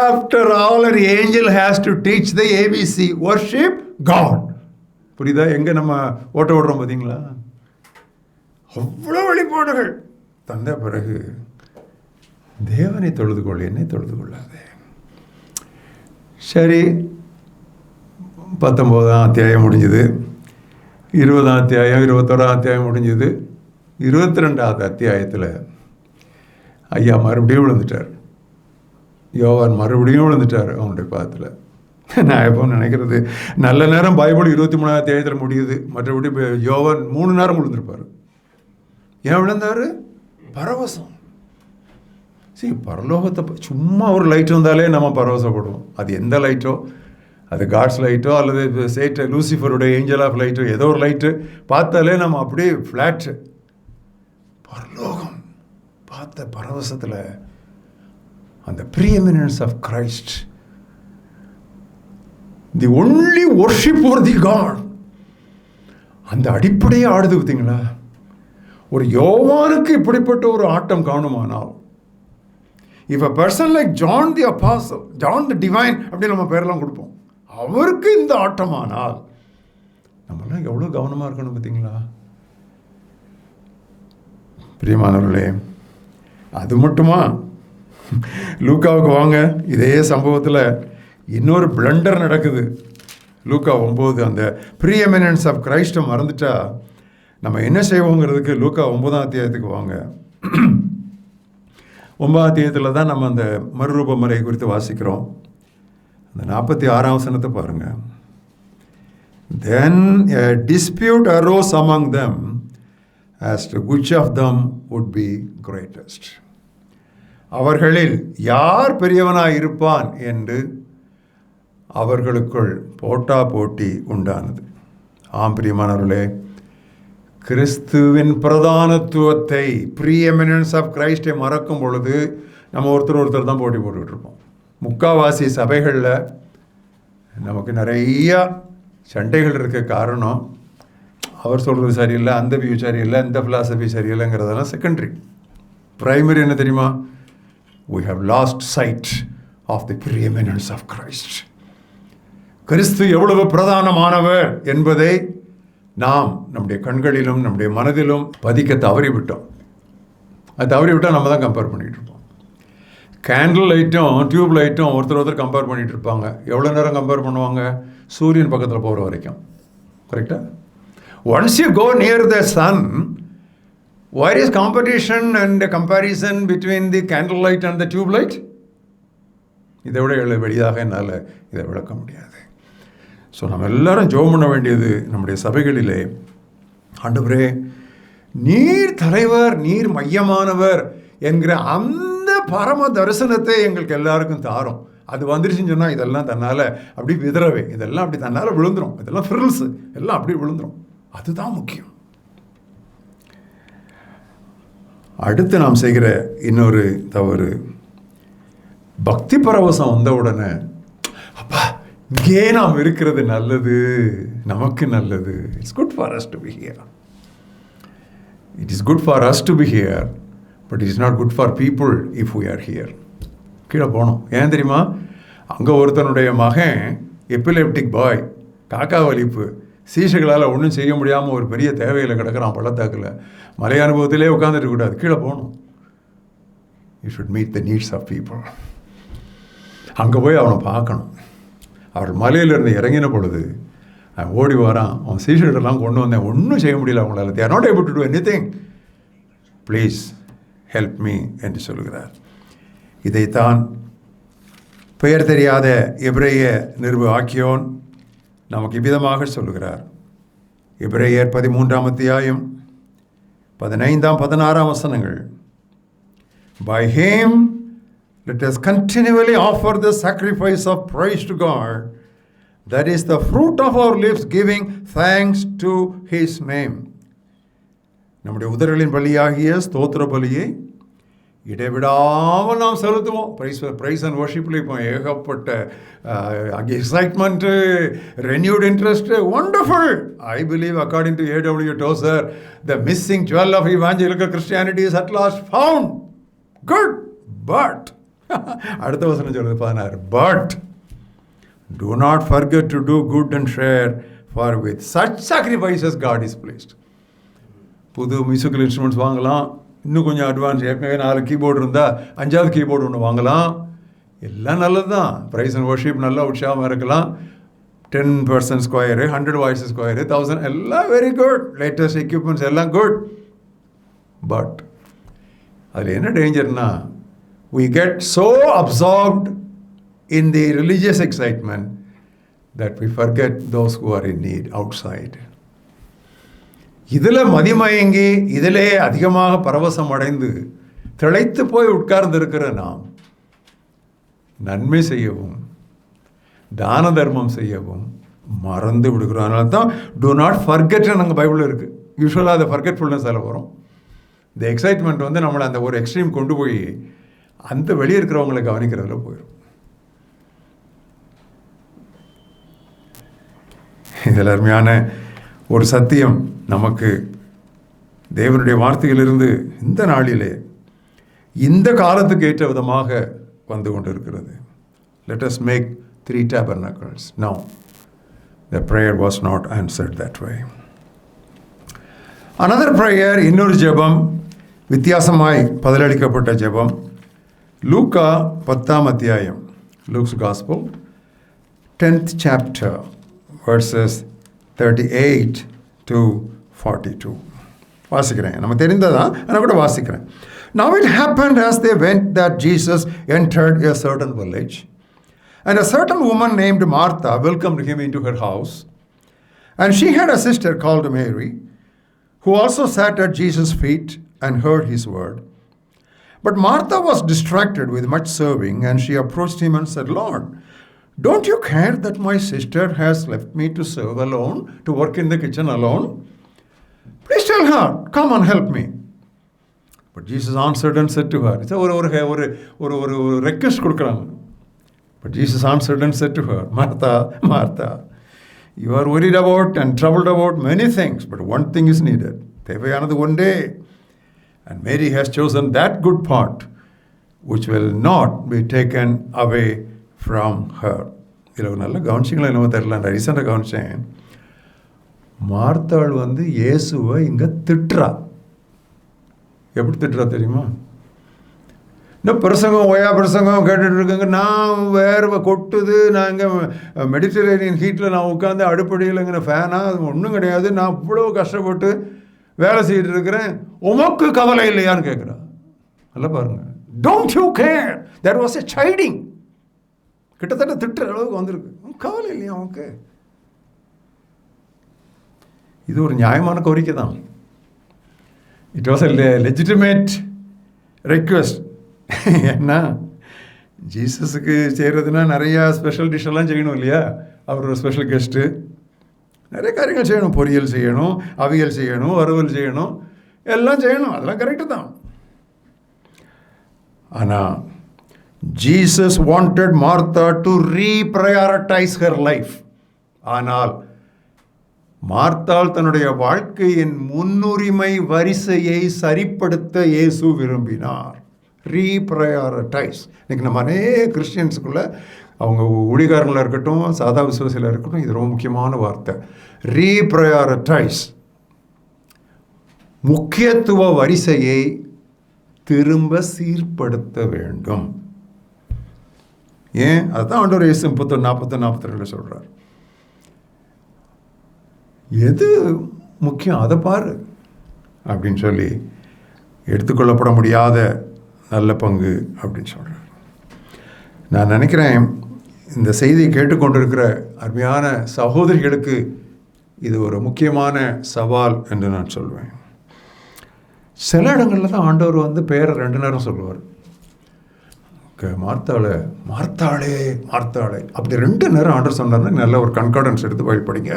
after all an angel has to teach the ABC, worship God. புரியுதா? எங்கே நம்ம ஓட்ட ஓடுறோம் பார்த்தீங்களா? அவ்வளோ வெளிப்பாடுகள் தந்த பிறகு தேவனை தொழுது கொள், என்னை தொழுது கொள்ளாதே. சரி, 19ஆம் அத்தியாயம் முடிஞ்சுது, 20ஆம் அத்தியாயம், 21ஆம் அத்தியாயம் முடிஞ்சுது. 22ஆவது அத்தியாயத்தில் ஐயா மறுபடியும் விழுந்துட்டார். யோவான் மறுபடியும் விழுந்துட்டார் அவனுடைய பாதத்தில். நான் எப்போ நினைக்கிறது, நல்ல நேரம் பைபிள் 23ஆம் அத்தியாயத்தில் முடியுது, மற்றபடி யோவான் 3 நேரம் விழுந்திருப்பார். ஏன் விழுந்தார்? பரவசம். சரி, பரலோகத்தை சும்மா ஒரு லைட் வந்தாலே நம்ம பரவசப்படுவோம். அது எந்த லைட்டோ, அது காட்ஸ் லைட்டோ அல்லது சேட்ட லூசிஃபருடைய ஏஞ்சல் ஆஃப் லைட்டோ, ஏதோ ஒரு லைட்டு பார்த்தாலே நம்ம அப்படியே ஃப்ளாட்டு. பரலோகம் பார்த்த பரவசத்தில் அந்த preeminence of Christ, the only worship for the God, அந்த அடிப்படையே ஆடுது பார்த்தீங்களா? ஒரு யோவானுக்கு இப்படிப்பட்ட ஒரு ஆட்டம் காணுமானால், if a person like John the apostle, John the divine அப்படின்னு நம்ம பேரெல்லாம் கொடுப்போம், அவருக்கு இந்த ஆட்டமானால் நம்மளாம் எவ்வளோ கவனமாக இருக்கணும் பார்த்தீங்களா? பிரியமானவர்களே, அது மட்டுமா? லூக்காவுக்கு வாங்க. இதே சம்பவத்தில் இன்னொரு பிளண்டர் நடக்குது. லூக்கா 9, அந்த ப்ரீஎமினன்ஸ் ஆஃப் கிரைஸ்ட்டை மறந்துட்டா நம்ம என்ன செய்வோங்கிறதுக்கு லூக்கா 9ஆம் அத்தியாயத்துக்கு வாங்க. 9ஆம் அத்தியாயத்தில் தான் நம்ம அந்த மறுரூப முறை குறித்து வாசிக்கிறோம். அந்த 46ஆம் வசனத்தை பாருங்கள். Then a dispute arose among them as to which of them would be greatest. அவர்களில் யார் பெரியவனாய் இருப்பான் என்று அவர்களுக்குள் போட்டி உண்டானது. ஆம் பிரியமானவர்களே, கிறிஸ்துவின் பிரதானத்துவத்தை, ப்ரீஎமினன்ஸ் ஆஃப் கிரைஸ்டை மறக்கும் பொழுது நம்ம ஒருத்தர் தான் போட்டி போட்டுக்கிட்டு இருப்போம். முக்காவாசி சபைகளில் நமக்கு நிறையா சண்டைகள் இருக்க காரணம், அவர் சொல்கிறது சரியில்லை, அந்த வியூ சரியில்லை, இந்த ஃபிலாசபி சரியில்லைங்கிறதெல்லாம் செகண்டரி. ப்ரைமரி என்ன தெரியுமா? we have lost sight of the preeminence of Christ. கிறிஸ்து எவ்வளவு பிரதானமானவர் என்பதை நாம் நம்முடைய கண்களிலும் நம்முடைய மனதிலும் பதிக்க தவறிவிட்டோம். அது தவறிவிட்டால் நம்ம தான் கம்பேர் பண்ணிகிட்டு இருப்போம். கேண்டில் லைட்டும் டியூப் லைட்டும் ஒருத்தர் கம்பேர் பண்ணிகிட்டு இருப்பாங்க. எவ்வளோ நேரம் கம்பேர் பண்ணுவாங்க? சூரியன் பக்கத்தில் போகிற வரைக்கும். கரெக்டாக? Once you go near the sun, where is competition and comparison between the candle light and the tube light? இதை விட வெளியாக என்னால் இதை விளக்க முடியாது. ஸோ நம்ம எல்லாரும் ஜெபம் பண்ண வேண்டியது, நம்முடைய சபைகளிலே, ஆண்டவரே நீர் தலைவர், நீர் மையமானவர் என்கிற அந்த பரம தரிசனத்தை எங்களுக்கு எல்லாருக்கும் தாரும். அது வந்துருச்சுன்னு சொன்னால் இதெல்லாம் தன்னால் அப்படி விதறவே, இதெல்லாம் அப்படி தன்னால் விழுந்துடும், இதெல்லாம் ஃப்ரில்ஸு எல்லாம் அப்படி விழுந்துடும். அதுதான் முக்கியம். அடுத்து நாம் செய்கிற இன்னொரு தவறு, பக்தி பரவசம் வந்த உடனே அப்பா இங்கே நாம் இருக்கிறது நல்லது, நமக்கு நல்லது. It's good for us to be here. It is good for us to be here, but it is not good for people if we are here. கீழே போனோம். ஏன் தெரியுமா? அங்கே ஒருத்தனுடைய மகன் எப்பிலெப்டிக் பாய், காக்கா வலிப்பு, சீசைகளால் ஒன்றும் செய்ய முடியாமல் ஒரு பெரிய தேவையில் கிடக்கிறான் பள்ளத்தாக்கில். மலை அனுபவத்திலே உட்காந்துட்டு கூடாது, கீழே போகணும். You should meet the needs of people. அங்கே போய் அவனை பார்க்கணும். அவள் மலையிலிருந்து இறங்கின பொழுது அவன் ஓடி வரான். அவன் சீசைகளெல்லாம் கொண்டு வந்தேன், ஒன்றும் செய்ய முடியல அவங்களால. they are not able to do anything. Please help me என்று சொல்கிறார். இதைத்தான் பெயர் தெரியாத எபிரேய நிருப ஆக்கியோன் நமக்கு இவ்விதமாக சொல்லுகிறார். எபிரேயர் 13ஆம் அத்தியாயம் 15ஆம் 16ஆம் வசனங்கள். By him let us continually offer the sacrifice of praise to God, that is the fruit of our lips, giving thanks to his name. நம்முடைய உதடுகளின் பலியாகிய ஸ்தோத்திர பலியை இடைவிடாமல் நாம் செலுத்துவோம். ப்ரைஸ் அண்ட் வர்ஷிப்பில் இப்போ ஏகப்பட்ட excitement, renewed interest, wonderful. I believe according to A.W. Tozer, the missing jewel of evangelical Christianity is at last found. Good, but அடுத்த வசனம் சொல்றது 16. But do not forget to do good and share, for with such sacrifices God is pleased. புது musical instruments வாங்கலாம், இன்னும் கொஞ்சம் advance. ஏற்கனவே 4 keyboard இருந்தால் 5வது கீபோர்டு ஒன்று வாங்கலாம். எல்லாம் நல்லது தான். ப்ரைஸ் அண்ட் வர்ஷிப் நல்லா உற்சாகமாக இருக்கலாம். 10% ஸ்கொயரு, 100 வாய்ஸ் ஸ்கொயரு, 1000 எல்லாம் வெரி குட். லேட்டஸ்ட் எக்யூப்மெண்ட்ஸ் எல்லாம் குட். பட் அதில் என்ன டேஞ்சர்னா, we get so absorbed in the religious excitement that we forget those who are in need outside. இதில் மதிமயங்கி இதிலே அதிகமாக பரவசம் அடைந்து திளைத்து போய் உட்கார்ந்து இருக்கிற நாம் நன்மை செய்யவும் தான தர்மம் செய்யவும் மறந்து விடுகிறோம். அதனால தான் do not forget நாங்கள் பைபிளில் இருக்குது. யூஸ்வலாக அந்த ஃபர்கெட்ஃபுல்னஸ் அதில் வரும். இந்த எக்ஸைட்மெண்ட் வந்து நம்மளை அந்த ஒரு எக்ஸ்ட்ரீம் கொண்டு போய் அந்த வெளியே இருக்கிறவங்களை கவனிக்கிறதுல போயிடும். இதில் அருமையான ஒரு சத்தியம் நமக்கு தேவனுடைய வார்த்தையிலிருந்து இந்த நாளிலே இந்த காலத்துக்கு ஏற்ற விதமாக வந்து கொண்டிருக்கிறது. Let us make 3 tabernacles. No, the prayer was not answered that way. Another prayer, இன்னொரு ஜெபம், வித்தியாசமாய் பதிலளிக்கப்பட்ட ஜெபம். லூக்கா 10ஆம் அத்தியாயம், Luke's Gospel, 10th chapter, verses 38 to 42. வாசிக்கிறேன், நம்ம தெரிந்ததான், ஆனால் கூட வாசிக்கிறேன். Now it happened as they went that Jesus entered a certain village, and a certain woman named Martha welcomed him into her house. And she had a sister called Mary, who also sat at Jesus' feet and heard his word. But Martha was distracted with much serving, and she approached him and said, Lord, don't you care that my sister has left me to serve alone, to work in the kitchen alone? Please tell her, come and help me. But Jesus answered and said to her, it's ஒரு request கொடுக்குறாங்க. But Jesus answered and said to her, Martha, Martha, you are worried about and troubled about many things, but one thing is needed. தேவையானது ஒன்றே. And Mary has chosen that good part, which will not be taken away from her. இதில் நல்ல கவனிச்சிங்களா என்னவோ தெரியல, நான் ரீசெண்டாக கவனித்தேன். மார்த்தாள் வந்து இயேசுவை இங்கே திட்டுறா. எப்படி திட்டுறா தெரியுமா? இன்னும் பிரசங்கம் ஓயா பிரசங்கம் கேட்டுட்டு இருக்குங்க, நான் வேர்வை கொட்டுது, நான் இங்கே மெடிட்டரேனியன் ஹீட்டில் நான் உட்காந்து அடுப்படியில்ங்கிற ஃபேனாக அது ஒன்றும் கிடையாது, நான் இவ்வளோ கஷ்டப்பட்டு வேலை செய்துட்டு இருக்கிறேன், உமக்கு கவலை இல்லையான்னு கேட்குறா. நல்லா பாருங்கள், don't you care, there was a chiding. கிட்டத்தட்ட திட்டுற அளவுக்கு வந்திருக்கு. கவலை இல்லையா உனக்கு? இது ஒரு நியாயமான கோரிக்கை தான். It was a legitimate request. ஏன்னா ஜீசஸுக்கு செய்கிறதுனா நிறையா ஸ்பெஷல் டிஷ்ஷெல்லாம் செய்யணும் இல்லையா? அவர் ஒரு ஸ்பெஷல் கெஸ்ட்டு, நிறைய காரியங்கள் செய்யணும். பொரியல் செய்யணும், அவியல் செய்யணும், வறுவல் செய்யணும், எல்லாம் செய்யணும். அதெல்லாம் கரெக்டு தான். ஆனால் Jesus wanted Martha to reprioritize her life. ஆனால் மார்த்தாள் தன்னுடைய வாழ்க்கையின் முன்னுரிமை வரிசையை சரிப்படுத்த இயேசு விரும்பினார். ரீப்ரையாரிட்டைஸ். இன்னைக்கு நம்ம அநேக கிறிஸ்டியன்ஸுக்குள்ள, அவங்க ஊழியக்காரங்களாக இருக்கட்டும், சாதா விசுவாசிகளாக இருக்கட்டும், இது ரொம்ப முக்கியமான வார்த்தை. ரீப்ரையாரிட்டைஸ். முக்கியத்துவ வரிசையை திரும்ப சீர்படுத்த வேண்டும். ஏன்? அதுதான் ஆண்டவர் இயேசு 41:40-42 சொல்கிறார். எது முக்கியம் அதை பாரு அப்படின்னு சொல்லி, எடுத்துக்கொள்ளப்பட முடியாத நல்ல பங்கு அப்படின்னு சொல்கிறார். நான் நினைக்கிறேன் இந்த செய்தியை கேட்டுக்கொண்டிருக்கிற அருமையான சகோதரிகளுக்கு இது ஒரு முக்கியமான சவால் என்று நான் சொல்வேன். சில இடங்களில் தான் ஆண்டவர் பேரை 2 நேரம் சொல்லுவார். மார்த்தாளே மார்த்தாளே மார்த்தாளே அப்படி 2 நேரம் ஆண்டவர் சொன்னார்னா, நல்ல ஒரு கன்கார்டன்ஸ் எடுத்து போய் படிங்க.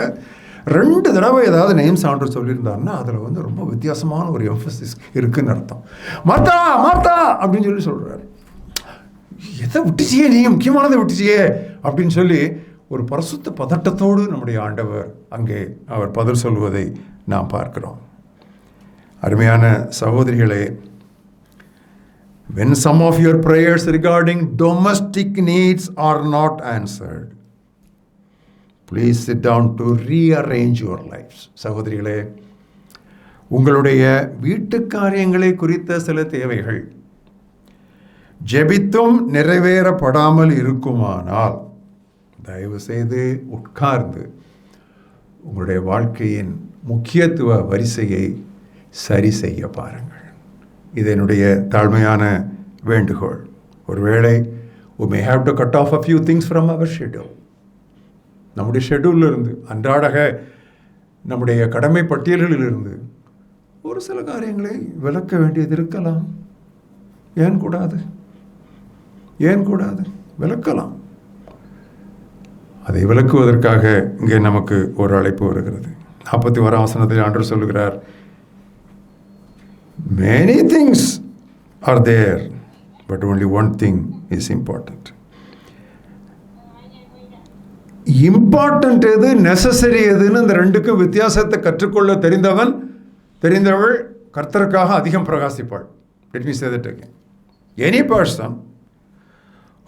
2 தடவை ஏதாவது நேம்ஸ் ஆண்டவர் சொல்லியிருந்தாருன்னா அதில் ரொம்ப வித்தியாசமான ஒரு எம்பசிஸ் இருக்குன்னு அர்த்தம். மார்த்தா மார்த்தா அப்படின்னு சொல்லி சொல்கிறார். எதை விட்டுச்சியே, நீ முக்கியமானதை விட்டுச்சியே அப்படின்னு சொல்லி ஒரு பரிசுத்த பதட்டத்தோடு நம்முடைய ஆண்டவர் அங்கே அவர் பதில் சொல்வதை நாம் பார்க்கிறோம். அருமையான சகோதரிகளே, when some of your prayers regarding domestic needs are not answered, please sit down to rearrange your lives. சகோதரிகளே, உங்களுடைய வீட்டு காரியங்களை குறித்த சில தேவைகள் ஜெபித்தும் நிறைவேறப்படாமல் இருக்குமானால், தயவு செய்து உட்கார்ந்து உங்களுடைய வாழ்க்கையின் முக்கியத்துவ வரிசையை சரி செய்ய பாருங்கள். இது என்னுடைய தாழ்மையான வேண்டுகோள். ஒருவேளை we may have to cut off a few things from our schedule. நம்முடைய ஷெட்யூலில் இருந்து, அன்றாடக நம்முடைய கடமை பட்டியல்களில் இருந்து ஒரு சில காரியங்களை விலக்க வேண்டியது இருக்கலாம். ஏன் கூடாது? ஏன் கூடாது? விலக்கலாம். அதை விலக்குவதற்காக இங்கே நமக்கு ஒரு அழைப்பு வருகிறது. 41 வசனத்தில் ஆண்டவர் சொல்லுகிறார், many things are there, but only one thing is important. Important எது, நெசசரி எதுன்னு இந்த 2க்கும் வித்தியாசத்தை கற்றுக்கொள்ள தெரிந்தவள் கர்த்தருக்காக அதிகம் பிரகாசிப்பாள். Let me say that again. Any person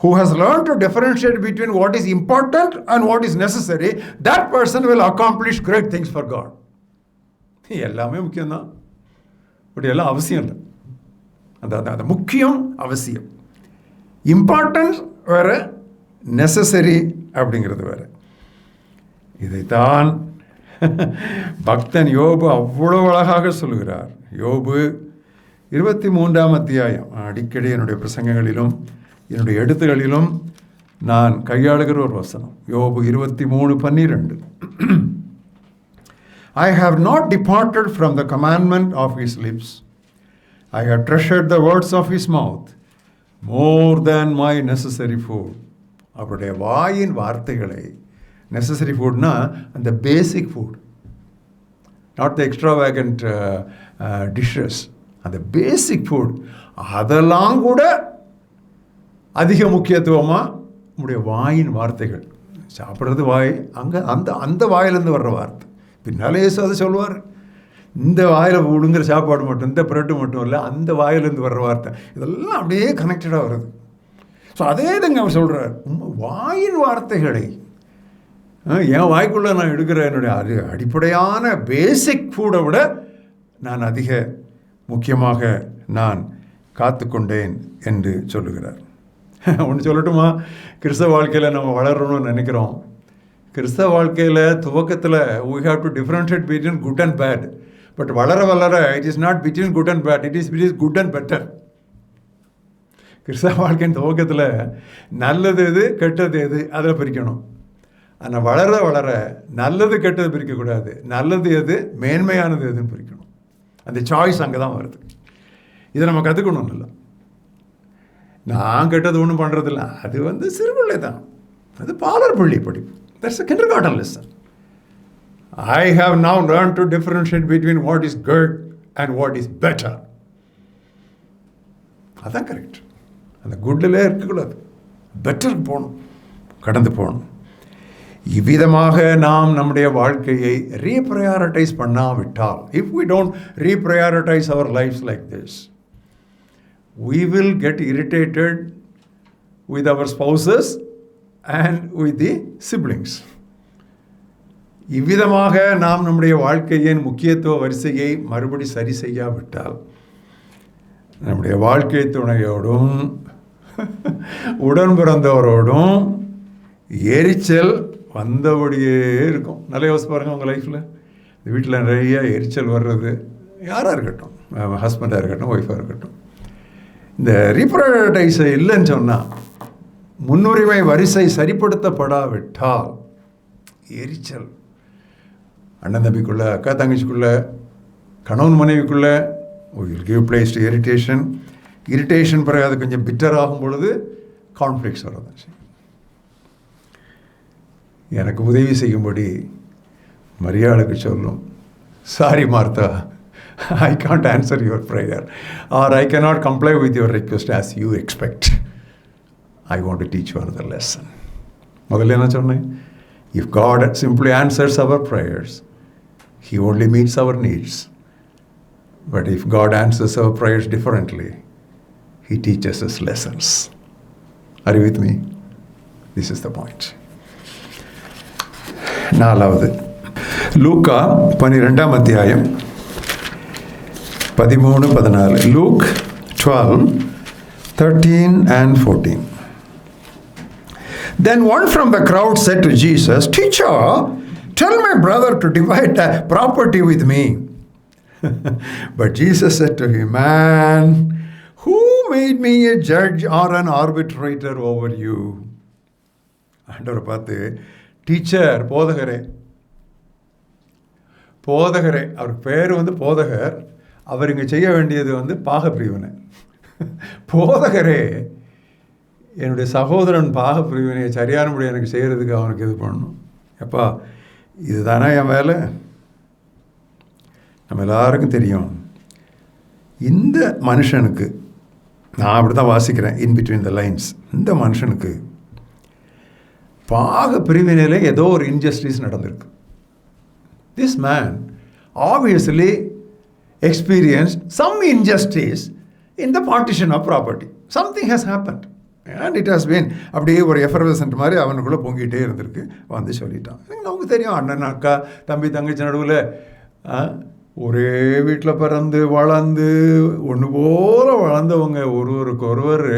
who has learned to differentiate between what is important and what is necessary, that person will accomplish great things for God. எல்லாமே முக்கியம்தான், but எல்லாம் அவசியம் இல்லை. அந்த முக்கியம் அவசியம். இம்பார்ட்டன்ஸ் வேறு, நெசசரி அப்படிங்கிறது வேறு. இதைத்தான் பக்தன் யோபு அவ்வளோ அழகாக சொல்லுகிறார். யோபு 23ஆம் அத்தியாயம், அடிக்கடி என்னுடைய பிரசங்கங்களிலும் என்னுடைய எழுத்துகளிலும் நான் கையாளுகிற ஒரு வசனம். யோபு 23:12. I have not departed from the commandment of his lips. I have treasured the words of his mouth more than my necessary food. அவருடைய வாயின் வார்த்தைகளை, நெசசரி ஃபுட்னா அந்த பேசிக் ஃபுட், நாட் த எக்ஸ்ட்ராவேகண்ட் டிஷ்ஷஸ், அந்த பேசிக் ஃபுட், அதெல்லாம் கூட அதிக முக்கியத்துவமாக நம்முடைய வாயின் வார்த்தைகள். சாப்பிட்றது வாய், அங்கே அந்த வாயிலேருந்து வர்ற வார்த்தை. பின்னாலே இயேசு அதை சொல்லுவார், இந்த வாயில் விடுங்கிற சாப்பாடு மட்டும், இந்த பிரெட்டு மட்டும் இல்லை, அந்த வாயிலேருந்து வர்ற வார்த்தை, இதெல்லாம் அப்படியே கனெக்டடாக வருது. ஸோ அதே இதுங்க அவர் சொல்கிறார், வாயின் வார்த்தைகளை என் வாய்க்குள்ளே நான் எடுக்கிற என்னுடைய அடிப்படையான பேசிக் ஃபுட்டை விட நான் அதிக முக்கியமாக நான் காத்து கொண்டேன் என்று சொல்லுகிறார். ஒன்று சொல்லட்டுமா, கிறிஸ்தவ வாழ்க்கையில் நம்ம வளரணும்னு நினைக்கிறோம். கிறிஸ்தவ வாழ்க்கையில் துவக்கத்தில் we have to differentiate between good and bad. But வளர வளர it is not between good and bad, it is good and better. கிறிஸ்தவ வாழ்க்கையின் துவக்கத்தில் நல்லது எது கெட்டது எது அதில் பிரிக்கணும். ஆனால் வளர வளர நல்லது கெட்டது பிரிக்கக்கூடாது, நல்லது எது மேன்மையானது எதுன்னு பிரிக்கணும். அந்த சாய்ஸ் அங்கே தான் வருது. இதை நம்ம கற்றுக்கணும். இல்லை நான் கெட்டது ஒன்றும் பண்ணுறதில்ல, அது சிறுபிள்ளை தான், அது பாலர் பள்ளி படிப்பு. That's a kindergarten lesson. I have now learned to differentiate between what is good and what is better. அதான் கரெக்ட். அந்த குட்டிலே இருக்கக்கூடாது, பெட்டருக்கு போகணும், கடந்து போகணும். இவ்விதமாக நாம் நம்முடைய வாழ்க்கையை ரீப்ரையாரிட்டைஸ் பண்ணாவிட்டால், if we don't reprioritize our lives like this, we will get irritated with our spouses and with the siblings. இவ்விதமாக நாம் நம்முடைய வாழ்க்கையின் முக்கியத்துவ வரிசையை மறுபடி சரி செய்யாவிட்டால், நம்முடைய வாழ்க்கை துணையோடும் உடன் பிறந்தவரோடும் எரிச்சல் வந்தபடியே இருக்கும். நல்ல யோசிச்சு பாருங்கள் உங்கள் லைஃப்பில். வீட்டில் நிறைய எரிச்சல் வர்றது யாராக இருக்கட்டும், ஹஸ்பண்டாக இருக்கட்டும், ஒய்ஃபாக இருக்கட்டும். இந்த ரீப்ரையாரிட்டைஸ் இல்லைன்னு சொன்னால், முன்னுரிமை வரிசை சரிப்படுத்தப்படாவிட்டால் எரிச்சல், அண்ணன் தம்பிக்குள்ளே, அக்கா தங்கச்சிக்குள்ளே, கணவன் மனைவிக்குள்ளே will give place to irritation. Irritation பிறகு அது கொஞ்சம் பிட்டர் ஆகும் பொழுது கான்ஃப்ளிக்ட்ஸ் வரதான் செய்யும். எனக்கு உதவி செய்யும்படி மரியாளுக்கு சொல்லும், sorry Martha, I can't answer your prayer, or I cannot comply with your request as you expect. I want to teach you another lesson. முதல்ல என்ன சொன்னேன்? If God simply answers our prayers, He only meets our needs. But if God answers our prayers differently, He teaches us lessons. Are you with me? This is the point. நாலாவது, லூக்கா 12ஆம் அத்தியாயம் 13-14. Luke 12:13 and 14. Then one from the crowd said to Jesus, "Teacher, tell my brother to divide the property with me." But Jesus said to him, "Man, who made me a judge or an arbitrator over you?" ஆண்டவரை பார்த்து, teacher, போதகரே, போதகரே, அவருக்கு பேர் போதகர், அவர் இங்கே செய்ய வேண்டியது பாகப்பிரிவினை. போதகரே, என்னுடைய சகோதரன் பாகப்பிரிவினையை சரியானபடி எனக்கு செய்கிறதுக்கு அவனுக்கு இது பண்ணணும். எப்பா, இதுதானே என் வேலை? நம்ம எல்லாருக்கும் தெரியும், இந்த மனுஷனுக்கு, நான் அப்படி தான் வாசிக்கிறேன் இன் பிட்வீன் த லைன்ஸ், இந்த மனுஷனுக்கு பாக பிரிவினையில் ஏதோ ஒரு இன்ஜஸ்டிஸ் நடந்திருக்கு. This man obviously experienced some injustice in the partition of property. Something has happened and it has been அப்படியே ஒரு எஃபர்வசன்ட் மாதிரி அவனுக்குள்ளே பொங்கிட்டே இருந்திருக்கு. சொல்லிட்டான். நமக்கு தெரியும், அண்ணன் அக்கா தம்பி தங்கச்சி நடுவில் ஒரே வீட்டில் பிறந்து வளர்ந்து ஒன்று போல வளர்ந்தவங்க ஒருவருக்கு ஒருவர்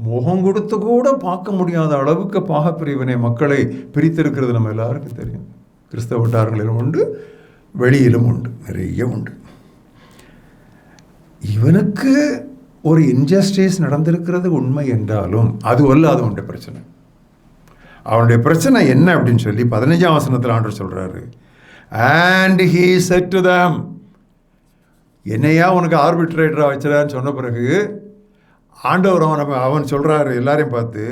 முகம் கொடுத்து கூட பார்க்க முடியாத அளவுக்கு பாகப்பிரிவினை மக்களை பிரித்திருக்கிறது நம்ம எல்லாருக்கும் தெரியும். கிறிஸ்தவ வட்டாரங்களிலும் உண்டு, வெளியிலும் உண்டு, நிறைய உண்டு. இவனுக்கு ஒரு இன்ஜஸ்டிஸ் நடந்திருக்கிறது உண்மை என்றாலும் அது அவனுடைய பிரச்சனை. அவனுடைய பிரச்சனை என்ன அப்படின்னு சொல்லி 15ஆம் வசனத்தில் ஆண்டவர் சொல்கிறாரு, and he said to them, என்னையா உனக்கு ஆர்பிட்ரேட்டராக வச்சிடான்னு சொன்ன பிறகு ஆண்டவர் அவன் சொல்கிறாரு எல்லாரையும் பார்த்து,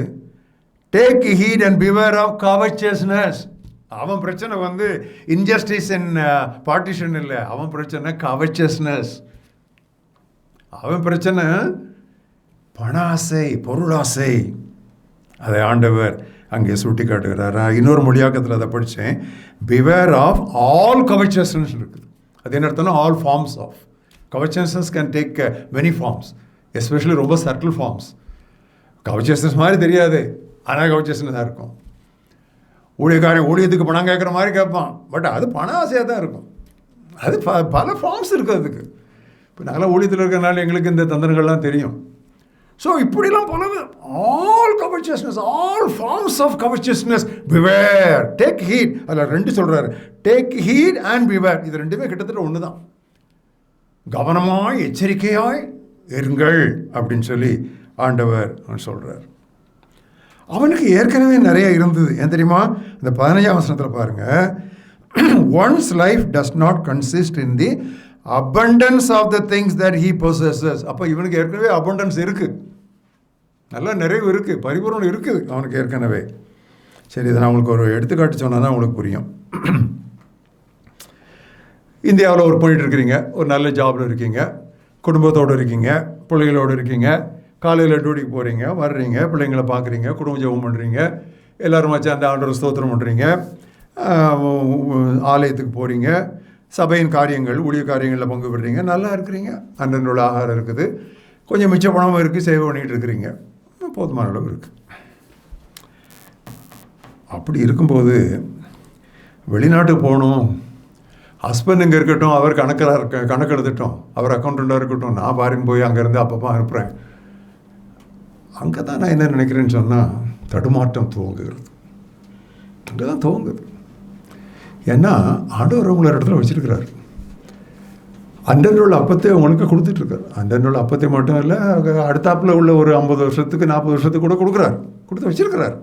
take heed and beware of covetousness. அவன் பிரச்சனை இன்ஜஸ்டிஸ் இன் பார்ட்டிஷன் இல்லை, அவன் பிரச்சனை covetousness. அவன் பிரச்சனை பண ஆசை, பொருளாசை. அதை ஆண்டவர் அங்கே சுட்டி காட்டுகிறார். இன்னொரு மொழியாக்கத்தில் அதை படித்தேன், பிவேர் ஆஃப் ஆல் covetousness இருக்குது. அது என்ன அர்த்தம்னா all forms of covetousness can take many forms, especially ரொம்ப சர்க்கிள் ஃபார்ம்ஸ். covetousness மாதிரி தெரியாது, ஆனால் covetousness இருக்கும். ஊழியக்காரன் ஊழியத்துக்கு பணம் கேட்குற மாதிரி கேட்பான், பட் அது பண ஆசையாக தான் இருக்கும். அது பல ஃபார்ம்ஸ் இருக்குது அதுக்கு. இப்போ நாங்களாம் ஊழியத்தில் இருக்கிறனால எங்களுக்கு இந்த தந்திரங்கள்லாம் தெரியும். ஸோ இப்படிலாம் பல all covetousness, all forms of covetousness, beware, take heed. அதில் 2 சொல்கிறாரு, டேக் ஹீட் அண்ட் பிவேர். இது ரெண்டுமே கிட்டத்தட்ட ஒன்று தான். கவனமாய் எச்சரிக்கையாய் இருங்கள் அப்படின்னு சொல்லி ஆண்டவர் சொல்கிறார். அவனுக்கு ஏற்கனவே நிறைய இருந்தது. ஏன் தெரியுமா? இந்த 15ஆம் வசனத்தில் பாருங்கள், once life does not consist in the abundance of the things that he possesses. அப்போ இவனுக்கு ஏற்கனவே abundance இருக்குது, நல்லா நிறைவு இருக்குது, பரிபூர்ணம் இருக்குது அவனுக்கு ஏற்கனவே. சரி, இதை நான் உங்களுக்கு ஒரு எடுத்துக்காட்டு சொன்னால் தான் உங்களுக்கு புரியும். இந்தியாவில் ஒர்க் பண்ணிட்டு இருக்கிறீங்க, ஒரு நல்ல ஜாபில் இருக்கீங்க, குடும்பத்தோடு இருக்கீங்க, பிள்ளைகளோடு இருக்கீங்க, காலையில் டியூட்டிக்கு போகிறீங்க, வர்றீங்க, பிள்ளைங்களை பார்க்குறீங்க, குடும்ப ஜெபம் பண்ணுறீங்க, எல்லோரும் வச்சு அந்த ஆண்டவர் ஸ்தோத்திரம் பண்ணுறீங்க, ஆலயத்துக்கு போகிறீங்க, சபையின் காரியங்கள் ஊழிய காரியங்களில் பங்கு பெறுறீங்க, நல்லா இருக்கிறீங்க, அன்றன்றுள்ள ஆகாரம் இருக்குது, கொஞ்சம் மிச்ச பணமும் இருக்குது, சேவ் பண்ணிகிட்டு இருக்கிறீங்க, போதுமான அளவு இருக்குது. அப்படி இருக்கும்போது வெளிநாட்டுக்கு போகணும், ஹஸ்பண்ட் இங்கே இருக்கட்டும், அவர் கணக்கு எழுதட்டும், அவர் அக்கௌண்டண்ட்டாக இருக்கட்டும், நான் பாருங்க போய் அங்கேருந்து அப்பப்போ அனுப்புகிறேன். அங்கே தான் நான் என்ன நினைக்கிறேன்னு சொன்னால் தடுமாற்றம் துவங்குகிறது. அங்கே தான் துவங்குது. ஏன்னா ஆண்டவர் உங்களை இடத்துல வச்சுருக்கிறார். அன்றன்றுள்ள அப்பத்தை உங்களுக்கு கொடுத்துட்ருக்கார். அன்றன்றுள்ள அப்பத்தை மட்டும் இல்லை, அடுத்தாப்பில் உள்ள ஒரு 50 வருஷத்துக்கு 40 வருஷத்துக்கு கூட கொடுத்து வச்சுருக்கிறார்.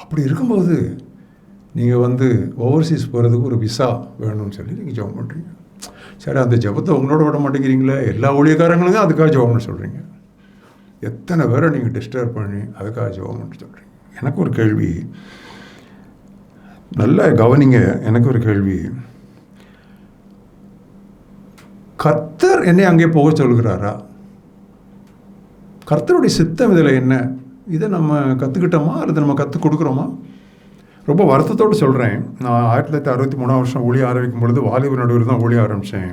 அப்படி இருக்கும்போது நீங்கள் ஓவர்சீஸ் போகிறதுக்கு ஒரு விசா வேணும்னு சொல்லி நீங்கள் ஜெபம் பண்ணுறீங்க. சரி, அந்த ஜெபத்தை உங்களோட விட மாட்டேங்கிறீங்களே, எல்லா ஊழியக்காரங்களுக்கும் அதுக்காக ஜெபம்னு சொல்கிறீங்க. எத்தனை பேரை நீங்கள் டிஸ்டர்ப் பண்ணி அதுக்காக ஜெபம்னு சொல்கிறீங்க. எனக்கு ஒரு கேள்வி, நல்லா கவனிங்க. எனக்கு ஒரு கேள்வி, கர்த்தர் என்னை அங்கே போக சொல்கிறாரா? கர்த்தருடைய சித்தம் இதில் என்ன? இதை நம்ம கற்றுக்கிட்டோமா அல்லது நம்ம கற்றுக் கொடுக்குறோமா? ரொம்ப வருத்தத்தோடு சொல்கிறேன். நான் 1963 ஊழிய ஆரம்பிக்கும் பொழுது வாலிபர் நடுவர் தான் ஊழிய ஆரம்பித்தேன்.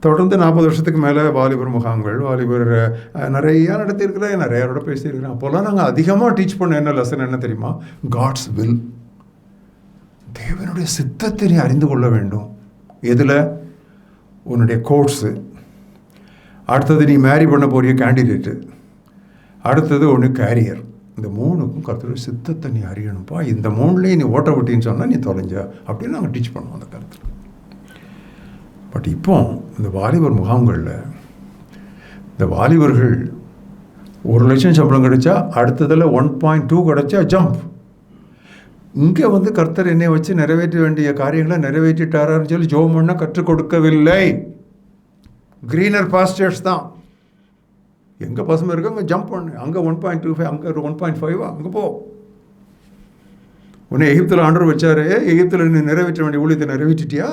தொடர்ந்து 40 வருஷத்துக்கு மேலே வாலிபர் முகாம்கள், வாலிபர் நிறையா நடத்தியிருக்கிறேன், நிறையாரோட பேசியிருக்கிறேன். அப்போல்லாம் நாங்கள் அதிகமாக டீச் பண்ண என்ன லெசன் என்ன தெரியுமா? God's will. தேவனுடைய சித்தத்தை நீ அறிந்து கொள்ள வேண்டும். எதில்? உன்னுடைய கோர்ஸு, அடுத்தது நீ மேரி பண்ண போகிற கேண்டிடேட்டு, அடுத்தது ஒன்று கேரியர். இந்த 3க்கும் கர்த்தருடைய சித்தத்தை நீ அறியணும்ப்பா. இந்த 3லேயும் நீ ஓட்ட விட்டின்னு சொன்னால் நீ தொலைஞ்ச அப்படின்னு நாங்கள் டீச் பண்ணுவோம் அந்த கருத்தில். பட் இப்போ இந்த வாலிபர் முகாம்களில் இந்த வாலிபர்கள் 1 லட்சம் சம்பளம் கிடைச்சா அடுத்ததில் 1.2 கிடைச்சா ஜம்ப். இங்கே கர்த்தர் என்னை வச்சு நிறைவேற்ற வேண்டிய காரியங்களை நிறைவேற்றிட்டாரான்னு சொல்லி ஜெபம் பண்ண கற்றுக் கொடுக்கவில்லை. க்ரீனர் பாஸ்டர்ஸ் தான். எங்கே பசுமை இருக்கு அங்கே ஜம்ப் பண்ணு, அங்கே 1.25, அங்கே 1.5, அங்கே போ. உன்னை எகிப்தில் ஆண்டவர் வச்சாரு, எகிப்தில் நீ நிறைவேற்ற வேண்டிய ஊழியத்தை நிறைவேற்றிட்டியா?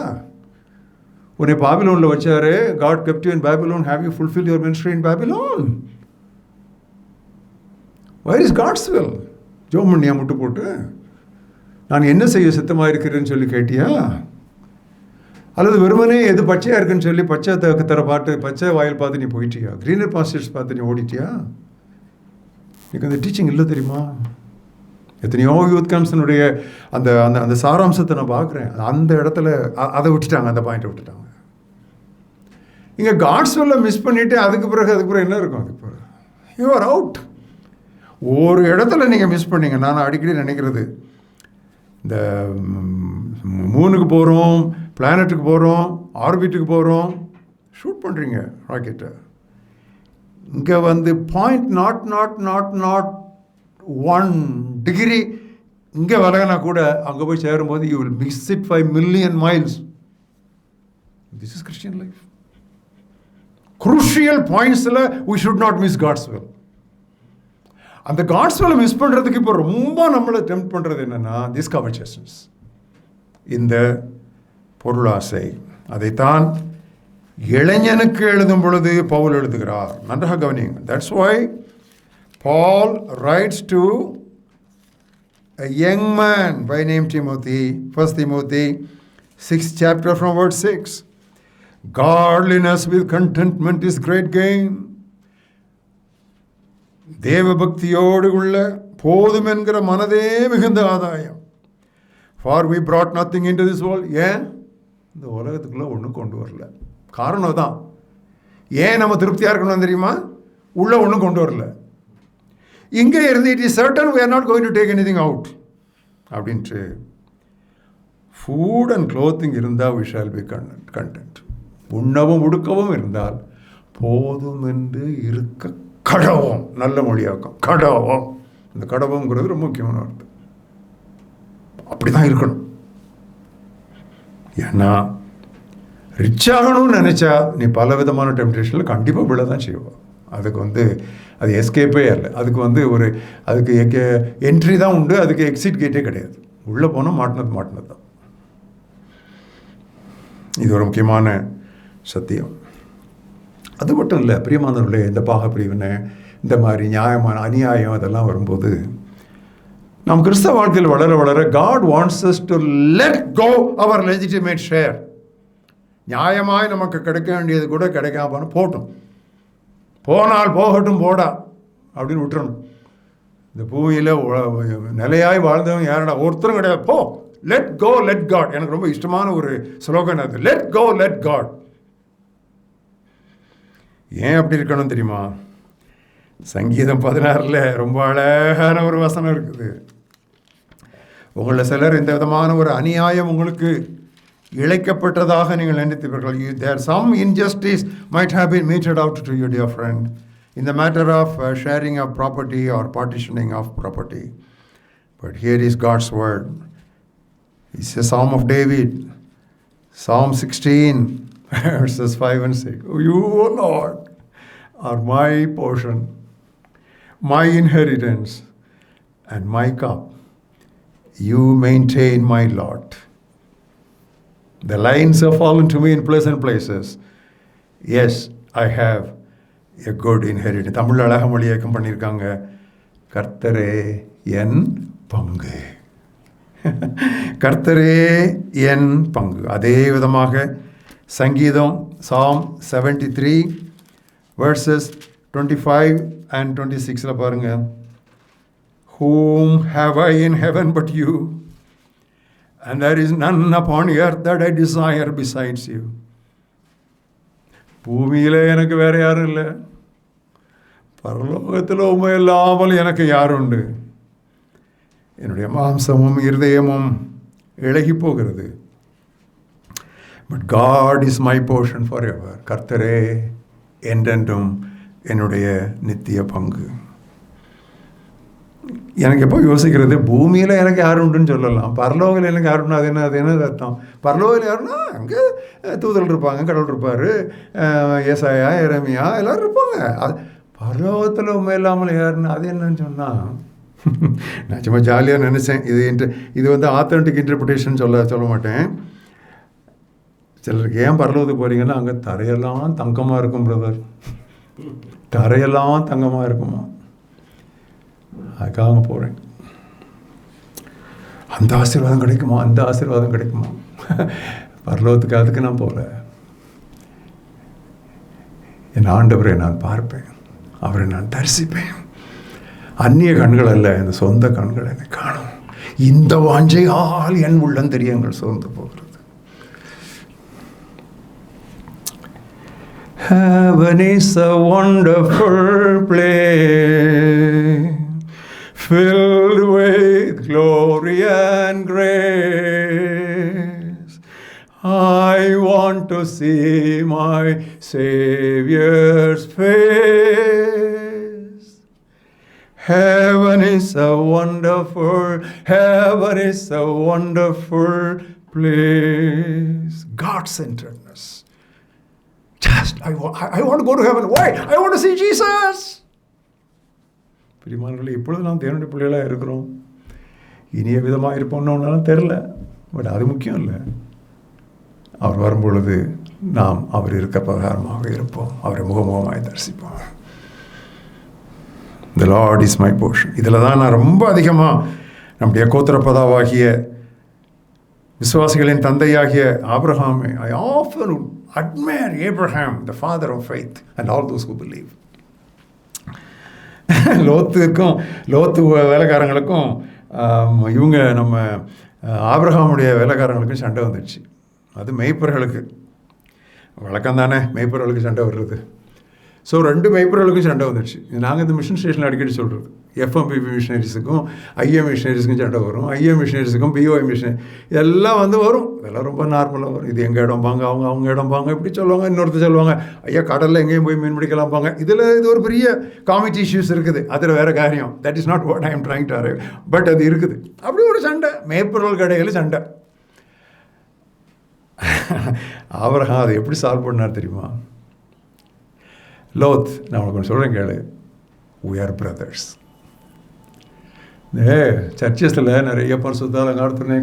உன்னை பாபிலோனில் வச்சாரு, God kept you in Babylon, have you fulfilled your ministry in Babylon? Where is God's will? ஜெபம் பண்ணியா முட்டு போட்டு? நான் என்ன செய்ய சித்தமாக இருக்கிறேன்னு சொல்லி கேட்டியா? அல்லது வெறுமனே எது பச்சையாக இருக்குன்னு சொல்லி பச்சை தர பாட்டு, பச்சை வாயில் பார்த்து நீ போயிட்டியா? க்ரீனர் பாஸ்டர்ஸ் பார்த்து நீ ஓடிட்டியா? எனக்கு அந்த டீச்சிங் இல்லை தெரியுமா? எத்தனையோ யூத் கேம்ப்ஸனுடைய அந்த அந்த அந்த சாராம்சத்தை நான் பார்க்குறேன். அந்த இடத்துல அதை விட்டுட்டாங்க, அந்த பாயிண்ட்டை விட்டுட்டாங்க. இங்கே காட்ஸ் வெல்ல மிஸ் பண்ணிவிட்டு அதுக்கு பிறகு என்ன இருக்கும்? அதுக்கு பிறகு யூ ஆர் அவுட். ஒரு இடத்துல நீங்கள் மிஸ் பண்ணீங்க. நான் அடிக்கடி நினைக்கிறது, இந்த மூனுக்கு போகிறோம், பிளானட்டுக்கு போகிறோம், ஆர்பிட்டுக்கு போகிறோம், ஷூட் பண்ணுறீங்க ராக்கெட்டை. இங்கே .1 டிகிரி இங்கே விலகினா கூட அங்கே போய் சேரும்போது you will miss it 5 million miles. This is Christian life. Crucial பாயிண்ட்ஸில் we should not miss God's will. அந்த காட்ஸ் வேலை மிஸ் பண்ணுறதுக்கு இப்போ ரொம்ப நம்மளை டெம்ப்ட் பண்ணுறது என்னென்னா திஸ் கவர்ச்சஸ்னஸ், இந்த பொருளாசை. அதைத்தான் இளைஞனுக்கு எழுதும் பொழுது பவுல் எழுதுகிறார். நன்றாக கவனியுங்க. That's why Paul writes to a young man by name Timothy, 1 Timothy 6th chapter from verse 6. Godliness with contentment is great gain. தேவ பக்தியோடு உள்ள போதும் என்கிற மனதே மிகுந்த ஆதாயம். For we brought nothing into this world. ஏன் இந்த உலகத்துக்குள்ளே ஒன்றும் கொண்டு வரல. காரணம் தான். ஏன் நம்ம திருப்தியாக இருக்கணும் தெரியுமா? உள்ள ஒன்றும் கொண்டு வரல. இங்கே இருந்து it is certain we are not going to take anything out அப்படின்ட்டு. ஃபுட் அண்ட் க்ளோத்திங் இருந்தால் we shall be content. உண்ணவும் உடுக்கவும் இருந்தால் போதும் என்று இருக்க கடவோம். நல்ல மொழியாக்கம் கடவோம். இந்த கடவோங்கிறது ரொம்ப முக்கியமான வார்த்தை. அப்படி தான் இருக்கணும். ஏன்னா ரிச் ஆகணும்னு நினச்சா நீ பல விதமான டெம்ப்டேஷனில் கண்டிப்பாக விழ தான் செய்வோம். அதுக்கு அது எஸ்கேப்பே இல்லை. அதுக்கு என்ட்ரி தான் உண்டு, அதுக்கு எக்ஸிட் கேட்டே கிடையாது. உள்ளே போனால் மாட்டினது தான். இது ஒரு முக்கியமான சத்தியம். அது மட்டும் இல்லை பிரியமானவர்களே, இந்த பாகப்பிரிவினை இந்த மாதிரி நியாயமான அநியாயம் அதெல்லாம் வரும்போது நம் கிறிஸ்தவ வாழ்க்கையில் வளர வளர God wants us to let go our legitimate share. நியாயமாய் நமக்கு கிடைக்க வேண்டியது கூட கிடைக்காம போட்டும், போனால் போகட்டும் போடா அப்படின்னு விட்டுறணும். இந்த பூமியில் நிலையாய் வாழ்ந்தவன் யாரடா? ஒருத்தரும் கிடையாது. போ, லெட் கோ லெட் காட். எனக்கு ரொம்ப இஷ்டமான ஒரு ஸ்லோகன் அது, லெட் கோ லெட் காட். ஏன் அப்படி இருக்கணும் தெரியுமா? சங்கீதம் 16 ரொம்ப அழகான ஒரு வசனம் இருக்குது. உங்களில் சிலர் இந்த விதமான ஒரு அநியாயம் உங்களுக்கு இழைக்கப்பட்டதாக நீங்கள் நினைத்தீர்கள். There some injustice might have been meted out to you, dear friend, in the matter of sharing of property or partitioning of property. But here is God's word. It's a Psalm of David, Psalm 16, verses 5 and 6. You, O Lord, are my portion, my inheritance, and my cup. You maintain my lot. The lines have fallen to me in pleasant places. Yes, I have a good inheritance. Tamil அழக மொழியாக்கம் பண்ணியிருக்காங்க, கர்த்தரே என் பங்கு. கர்த்தரே என் பங்கு. அதே விதமாக சங்கீதம் Psalm 73 verses 25 and 26 பாருங்க. Whom have I in heaven but you? And there is none upon earth that I desire besides you. பூமியில் எனக்கு வேற யாரும் இல்லை, பரலோகத்தில் உண்மை இல்லாமல் எனக்கு யாருண்டு? என்னுடைய மாம்சமும் இருதயமும் இழகி போகிறது. But God is my portion forever. கர்த்தரே என்றென்றும் என்னுடைய நித்திய பங்கு. எனக்கு எப்போ யோசிக்கிறது, பூமியில் எனக்கு யார் உண்டுன்னு சொல்லலாம், பரலோகில் எனக்கு யாருன்னா அது என்ன அர்த்தம்? பரலோகில் யாருன்னா அங்கே தூதல் இருப்பாங்க, கடவுள் இருப்பார், ஏசாயா எரேமியா எல்லோரும் இருப்பாங்க. அது பரலோகத்தில் உண்மை இல்லாமல் யாருன்னு அது என்னன்னு சொன்னால், நான் சும்மா ஜாலியாக நினச்சேன். இது வந்து ஆத்தென்டிக் இன்டர்பிரிட்டேஷன் சொல்ல மாட்டேன். சிலருக்கு ஏன் பரலோகத்துக்கு போகிறீங்கன்னா, அங்கே தரையெல்லாம் தங்கமாக இருக்கும் பிரதர், தரையெல்லாம் தங்கமாக இருக்குமா, அதுக்காக போகிறேன். அந்த ஆசீர்வாதம் கிடைக்குமா, அந்த ஆசீர்வாதம் கிடைக்குமா? பரலோகத்துக்கு அதுக்கு நான் போகல. என் ஆண்டவரை நான் பார்ப்பேன், அவரை நான் தரிசிப்பேன். அந்நிய கண்கள் அல்ல, இந்த சொந்த கண்கள் என்னை காணும். இந்த வாஞ்சையால் என் உள்ளம் தெரியங்கள் சோர்ந்து போகிறது. Heaven is a wonderful place, filled with glory and grace. I want to see my Savior's face. Heaven is a wonderful place. God-centeredness. Just, I want to go to heaven. Why? I want to see Jesus. பிரியமானவர்களே, இப்பொழுது நாம் தேவனுடைய பிள்ளைகளாக இருக்கிறோம். இனிய விதமாக இருப்போம்னு ஒன்றாலும் தெரில, பட் அது முக்கியம் இல்லை. அவர் வரும்பொழுது நாம் அவர் இருக்க பிரகாரமாக இருப்போம், அவரை முகமுகமாய் தரிசிப்போம். The Lord is my portion. இதில் தான் நான் ரொம்ப அதிகமாக நம்முடைய கோத்திரப்பதாவாகிய விசுவாசிகளின் தந்தையாகிய ஆபிரகாமை, I often admire Abraham, the father of faith, and all those who believe. லோத்து வேலைக்காரங்களுக்கும் இவங்க நம்ம ஆபிரகாமுடைய வேலைக்காரங்களுக்கும் சண்டை வந்துடுச்சு. அது மெய்ப்பர்களுக்கு வழக்கம் தானே, மெய்ப்பர்களுக்கு சண்டை வர்றது. ஸோ 2 மெய்ப்பர்களுக்கும் சண்டை வந்துடுச்சு. நாங்கள் இந்த மிஷன் ஸ்டேஷனில் அடிக்கடி சொல்கிறது, எஃப்எம்பிபி மிஷனரிஸுக்கும் ஐஎம் மிஷனரிஸுக்கும் சண்டை வரும், ஐஎம் மிஷனரிஸுக்கும் பிஓஐ மிஷனரி இதெல்லாம் வரும். இதெல்லாம் ரொம்ப நார்மலாக வரும். இது எங்கள் இடம்பாங்க, அவங்க இடம்பாங்க, இப்படி சொல்லுவாங்க. இன்னொருத்தர் சொல்லுவாங்க, ஐயா கடலில் எங்கேயும் போய் மீன் பிடிக்கலாம்பாங்க. இது ஒரு பெரிய காமிட்டி இஷ்யூஸ் இருக்குது, அதில் வேறு காரியம். That is not what I am trying to arrive. But அது இருக்குது. அப்படி ஒரு சண்டை, மேய்ப்பொருள் கடையில் சண்டை. ஆபிரகாம் அதை எப்படி சால்வ் பண்ணார் தெரியுமா? லோத், நான் உனக்கு ஒன்று சொல்கிறேன் கேளு, we are brothers. சர்ச்சஸில் நிறைய பரிசுத்தால்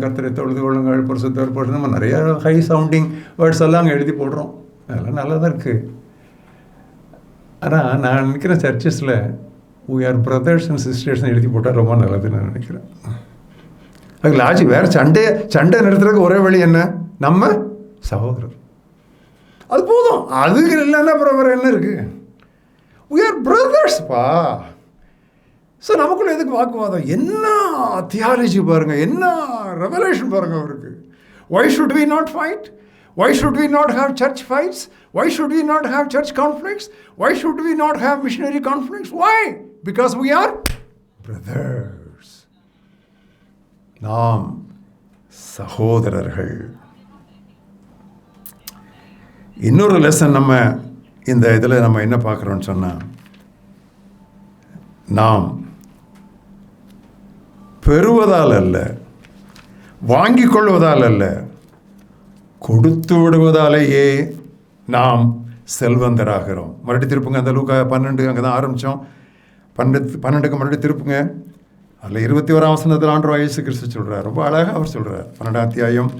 கர்த்தரை தொழுது கொள்ளுங்கள், பரிசுத்தர் போட்டு நம்ம நிறைய ஹை சவுண்டிங் வேர்ட்ஸ் எல்லாம் அங்கே எழுதி போடுறோம். அதெல்லாம் நல்லா தான் இருக்குது. ஆனால் நான் நினைக்கிறேன் சர்ச்சஸில் we are brothers and sisters எழுதி போட்டால் ரொம்ப நல்லதுன்னு நான் நினைக்கிறேன். அது லாஜிக். வேறு சண்டை நிறுத்துறதுக்கு ஒரே வழி என்ன? நம்ம சகோதரர். அது போதும். அதுக்கு இல்லைன்னா அப்புறம் வேறு என்ன இருக்குது? we are brothers பா. ஸோ நமக்குள்ள எதுக்கு வாக்குவாதம்? என்ன தியாலஜி பாருங்கள், என்ன ரெவலேஷன் பாருங்கள் அவருக்கு. why should we not fight? Why should we not have church fights? Why should we not have church conflicts? Why should we not have missionary conflicts? Why? Because we are brothers. நாம் சகோதரர்கள். இன்னொரு lesson நம்ம இந்த இதில் நம்ம என்ன பார்க்குறோன்னு சொன்னால், நாம் பெறுவதால் அல்ல, வாங்கிக் கொள்வதால் அல்ல, கொடுத்து விடுவதாலேயே நாம் செல்வந்தராகிறோம். மறுபடியும் திருப்புங்க அந்த லூக்கா 12, அங்கே தான் ஆரம்பித்தோம். 12க்கு மறுபடியும் திருப்புங்க. அதில் 21ஆம் வசனத்தில் ஆண்டவர் இயேசு கிறிஸ்து சொல்கிறார். ரொம்ப அழகாக அவர் சொல்கிறார். 12ஆம் அத்தியாயம்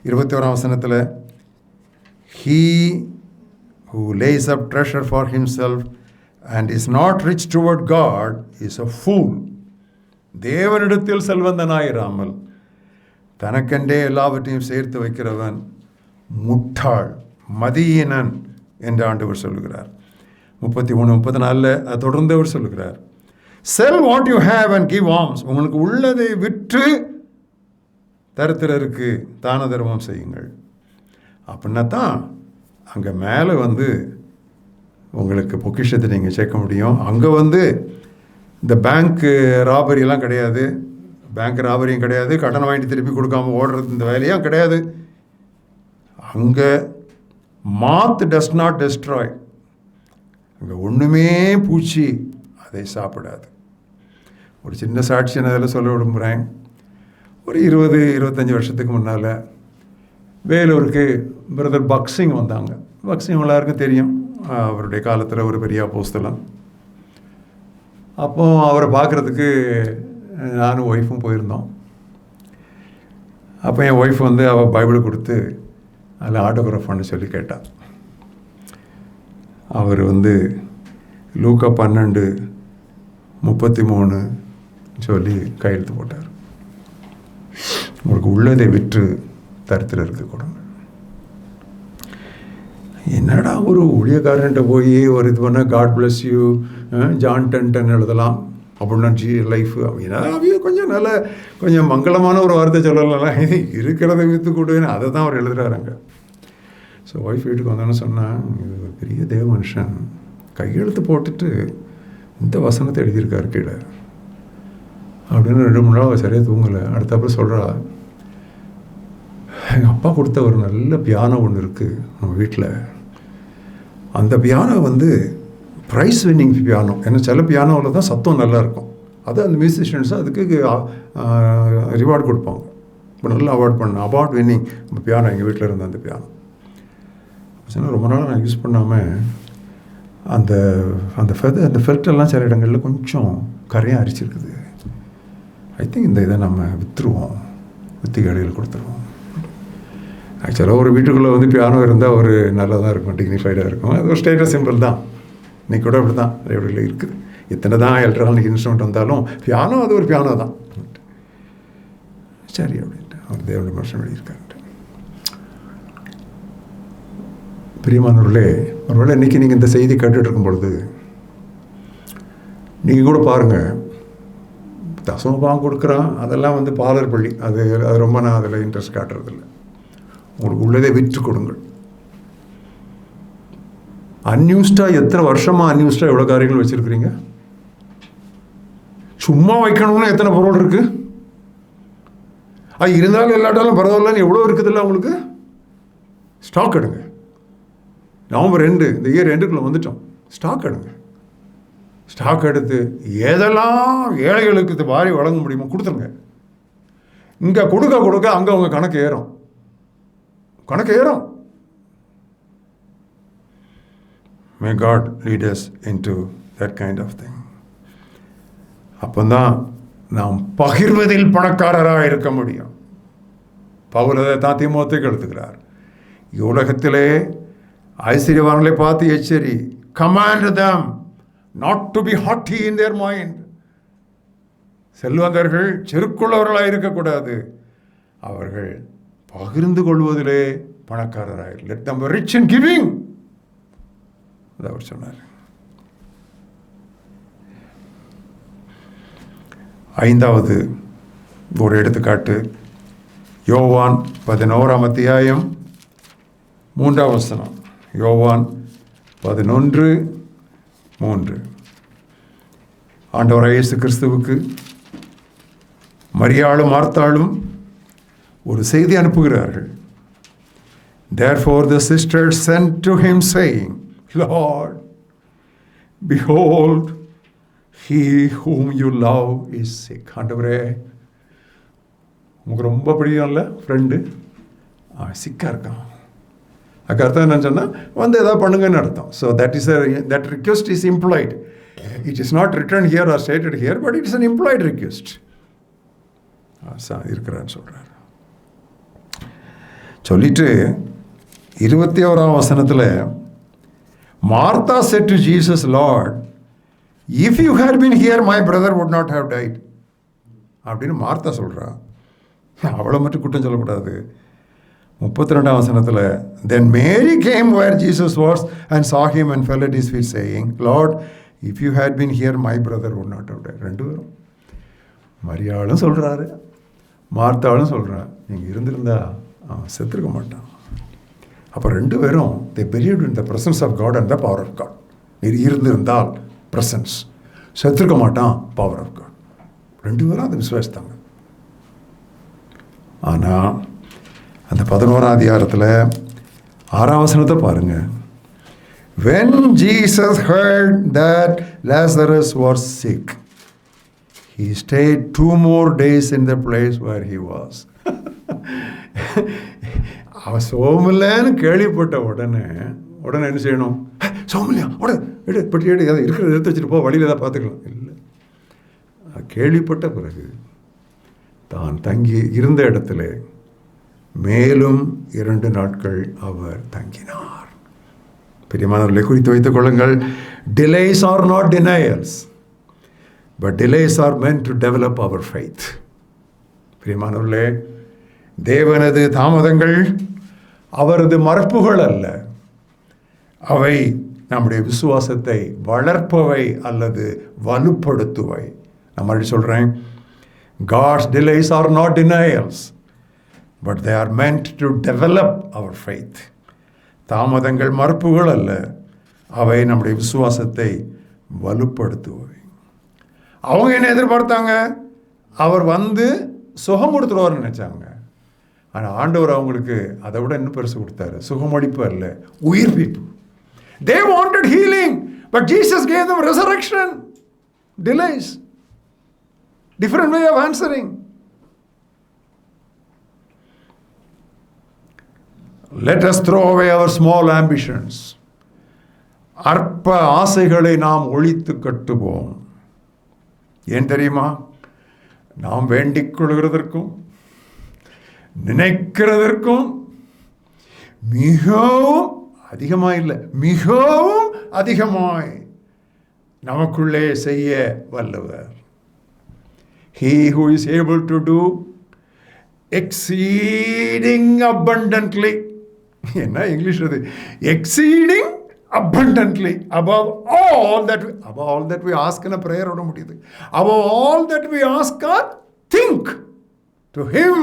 21ஆம் வசனத்தில், he who lays up treasure for himself and is not rich toward God is a fool. தேவனிடத்தில் செல்வந்தனாயிராமல் தனக்கென்றே எல்லாவற்றையும் சேர்த்து வைக்கிறவன் முட்டாள், மதியீனன் என்று ஆண்டவர் சொல்லுகிறார். 33, 34 தொடர்ந்து அவர் சொல்லுகிறார். Sell what you have and give alms. உங்களுக்கு உள்ளதை விற்று தரித்திரருக்கு தான தர்மம் செய்யுங்கள். அப்படின்னா தான் அங்கே மேலே உங்களுக்கு பொக்கிஷத்தை நீங்கள் சேர்க்க முடியும். அங்கே இந்த பேங்க்கு ராபரியெல்லாம் கிடையாது, பேங்க் ராபரியும் கிடையாது, கடன் வாங்கிட்டு திருப்பி கொடுக்காமல் ஓடுறது இந்த வேலையும் கிடையாது. அங்கே மாத் டஸ் நாட் டெஸ்ட்ராய். அங்கே ஒன்றுமே பூச்சி அதை சாப்பிடாது. ஒரு சின்ன சாட்சி நான் அதில் சொல்ல விரும்புகிறேன். ஒரு 20-25 வருஷத்துக்கு முன்னால் வேலூருக்கு பிரதர் பக்சிங் வந்தாங்க. பக்சிங் எல்லாருக்கும் தெரியும், அவருடைய காலத்தில் ஒரு பெரிய அப்போஸ்தலன். அப்போ அவரை பார்க்குறதுக்கு நானும் ஒய்ஃபும் போயிருந்தோம். அப்போ என் ஒய்ஃப் அவள் பைபிள் கொடுத்து அதில் ஆட்டோகிராஃப் பண்ண சொல்லி கேட்டாள். அவர் லூக்கா 12:33 சொல்லி கையெழுத்து போட்டார். உங்களுக்கு உள்ளதை விற்று தரித்திரருக்கு கொடுங்க. என்னடா ஒரு ஊழியக்காரன்ட்ட போய் ஒரு இது பண்ணால் காட் பிளஸ் யூ ஜான் 10:10 எழுதலாம் அப்படின்னா லைஃப் அப்படின்னா அவையே கொஞ்சம் நல்ல கொஞ்சம் மங்களமான ஒரு வார்த்தை சொல்லலாம். இது இருக்கிறத விற்று கொடுன்னு அதை தான் அவர் எழுதுகிறாருங்க. ஸோ ஒய்ஃப் வீட்டுக்கு வந்தோன்னு சொன்னால், இது ஒரு பெரிய தேவ மனுஷன் கையெழுத்து போட்டுட்டு இந்த வசனத்தை எழுதியிருக்காரு கீழே அப்படின்னு 2-3 நாள் சரியாக தூங்கலை. அடுத்தப்பறம் சொல்கிறா, எங்கள் அப்பா கொடுத்த ஒரு நல்ல பியானோ ஒன்று இருக்குது நம்ம வீட்டில். அந்த பியானோ ப்ரைஸ் வின்னிங் பியானோ. ஏன்னா சில பியானோவில் தான் சத்தம் நல்லாயிருக்கும். அது அந்த மியூசிஷியன்ஸும் அதுக்கு ரிவார்டு கொடுப்பாங்க. இப்போ நல்லா அவார்ட் வின்னிங் பியானோ எங்கள் வீட்டில் இருந்த அந்த பியானோ. சொன்னால் ரொம்ப நாளாக நான் யூஸ் பண்ணாமல் அந்த ஃபெல்ட்டெல்லாம் சில இடங்களில் கொஞ்சம் கரையாக அரிச்சிருக்குது. ஐ திங்க் இந்த இதை நம்ம விற்றுருவோம், விற்று கடையில் கொடுத்துருவோம். ஆக்சுவலாக ஒரு வீட்டுக்குள்ளே பியானோ இருந்தால் ஒரு நல்லா தான் இருக்கும், டிக்னிஃபைடாக இருக்கும். அது ஒரு ஸ்டேட்டஸ் சிம்பிள் தான். இன்றைக்கி கூட அப்படி தான் ரேடியோவில் இருக்குது. எத்தனை தான் எலக்ட்ரானிக் இன்ஸ்ட்ருமெண்ட் வந்தாலும் பியானோ அது ஒரு பியானோ தான். சரி அப்படின்ட்டு அவர் தேவனுடைய மனுஷன் எழுதியிருக்காரு. பிரியமானவர்களே, ஒருவேளை இன்றைக்கி நீங்கள் இந்த செய்தி கேட்டுட்டு இருக்கும் பொழுது நீங்கள் கூட பாருங்கள், தசமபாகம் கொடுக்குறான் அதெல்லாம் பாலர் பள்ளி, அது ரொம்ப நான் அதில் இன்ட்ரெஸ்ட் காட்டுறதில்லை. உங்களுக்கு உள்ளதே விற்று கொடுங்கள். அன்யூஸ்டாக எத்தனை வருஷமாக அன்யூஸ்டாக எவ்வளோ காரியங்கள் வச்சுருக்கிறீங்க? சும்மா வைக்கணும்னு எத்தனை பொருள் இருக்குது? அது இருந்தாலும் இல்லாட்டாலும் பரவாயில்லன்னு எவ்வளோ இருக்குதுல்ல உங்களுக்கு. ஸ்டாக் எடுங்க. நவம்பர் 2 இந்த இயர் 2க்குள்ளே வந்துட்டோம். ஸ்டாக் எடுங்க. ஸ்டாக் எடுத்து எதெல்லாம் ஏழைகளுக்கு இது வாரி வழங்க முடியுமோ கொடுத்துருங்க. இங்கே கொடுக்க அங்கே அவங்க கணக்கு ஏறும். May God lead us into that kind of thing. அப்போதான் நாம் பகிர்வதில் பணக்காரராக இருக்க முடியும். பவுல் அதை தான் தீமோத்தேயுக்கு எடுத்துக்கிறார். உலகத்திலே ஐஸ்வர்யவான்களை பார்த்து எச்சரி, command them not to be haughty in their mind. செல்வந்தர்கள் செருக்குள்ளவர்களாக இருக்கக்கூடாது, அவர்கள் பகிர்ந்து கொள்வதிலே பணக்காரராய். Let them be rich in giving. அது அவர் சொன்னார். 5வது ஒரு எடுத்துக்காட்டு, யோவான் 11ஆம் அத்தியாயம் 3ஆம் வசனம். யோவான் 11:3. ஆண்டவராகிய இயேசு கிறிஸ்துவுக்கு மரியாளும் மார்த்தாளும் ஒரு செய்தி அனுப்புகிறார்கள். Therefore the sisters sent to him saying, Lord, behold, he whom you love is sick. ஆண்டவரே, உங்களுக்கு ரொம்ப பிடிக்கும்ல ஃப்ரெண்டு, சிக்காக இருக்கான். அதுக்கு அர்த்தம் என்னன்னு சொன்னால் வந்து எதாவது பண்ணுங்கன்னு அர்த்தம். So that request is implied. It is not written here or stated here, but it is an implied request. இருக்கிறான்னு சொல்கிறார். சொல்லிட்டு 21ஆம் வசனத்தில், Martha said to Jesus, Lord, if you had been here, my brother would not have died. அப்படின்னு Martha சொல்கிறா. அவளை மட்டும் குற்றம் சொல்லக்கூடாது. 32ஆம் வசனத்தில், Then Mary came where Jesus was and saw him and fell at his feet, saying, Lord, if you had been here, my brother would not have died. 2 பேரும், மரியாளும் சொல்கிறாரு, மார்த்தாளும் சொல்கிறான், நீங்கள் இருந்திருந்தா செத்துருக்க மாட்டான். அப்போ 2 பேரும் they believed in the presence of God and the power of God. இருந்திருந்தால் presence, செத்துருக்க மாட்டான் power of God. 2 பேரும் அதை விசுவாசித்தாங்க. ஆனால் அந்த 11ஆம் அதிகாரத்தில் 6ஆம் வசனத்தை பாருங்க. When Jesus heard that Lazarus was sick, he stayed 2 more days in the place where he was. அவன் சோமில்லன்னு கேள்விப்பட்ட உடனே என்ன செய்யணும்? சோமில்லையா, எடு பட்டி எடு, அதை இருக்கிறத எடுத்து வச்சுட்டு போ, வழியில் தான் பார்த்துக்கலாம். இல்லை, கேள்விப்பட்ட பிறகு தான் தங்கி இருந்த இடத்துல மேலும் 2 நாட்கள் அவர் தங்கினார். பிரியமானவர்களை குறித்து வைத்துக் கொள்ளுங்கள். Delays are not denials, but delays are meant to develop our faith. பிரியமானவர்களே, தேவனது தாமதங்கள் அவரது மறுப்புகள் அல்ல, அவை நம்முடைய விசுவாசத்தை வளர்ப்பவை அல்லது வலுப்படுத்துவை. நான் மறுபடியும் சொல்கிறேன், God's delays are not denials, but they are meant to develop our faith. தாமதங்கள் மறுப்புகள் அல்ல, அவை நம்முடைய விசுவாசத்தை வலுப்படுத்துவை. அவங்க என்ன எதிர்பார்த்தாங்க? அவர் வந்து சுகம் கொடுத்துருவார்னு நினச்சாங்க. ஆனால் ஆண்டவர் அவங்களுக்கு அதை விட இன்னும் பெருசு கொடுத்தாரு. சுகமளிப்பு அல்ல, உயிர்ப்பிப்பு. They wanted healing, but Jesus gave them resurrection. Delays. Different way of answering. Let us throw away our small ambitions. அற்ப ஆசைகளை நாம் ஒழித்து கட்டுவோம். ஏன் தெரியுமா? நாம் வேண்டிக் கொள்கிறதற்கும் நினைக்கிறதற்கும் மிகவும் அதிகமாய் இல்லை, மிகவும் அதிகமாய் நமக்குள்ளே செய்ய வல்லவர். He who is able to do exceeding abundantly. என்ன இங்கிலீஷ் அது? exceeding abundantly above all that we ask in a prayer ஓட முடியுது. above all that we ask or think, to him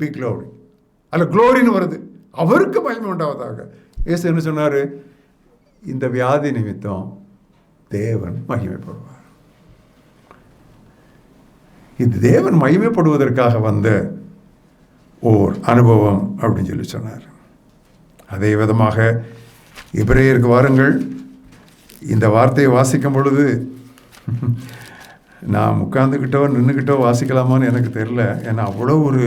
be glory. அல்ல க்ளோரின்னு வருது, அவருக்கு மகிமை உண்டாவதாக. இயேசு என்ன சொன்னார்? இந்த வியாதி நிமித்தம் தேவன் மகிமைப்படுவார். இது தேவன் மகிமைப்படுவதற்காக வந்த ஓர் அனுபவம் அப்படின்னு சொல்லி சொன்னார். அதே விதமாக எபிரேயருக்கு வாருங்கள். இந்த வார்த்தையை வாசிக்கும் பொழுது நான் உட்கார்ந்துக்கிட்டோ நின்றுக்கிட்டோ வாசிக்கலாமான்னு எனக்கு தெரியல. ஏன்னா அவ்வளோ ஒரு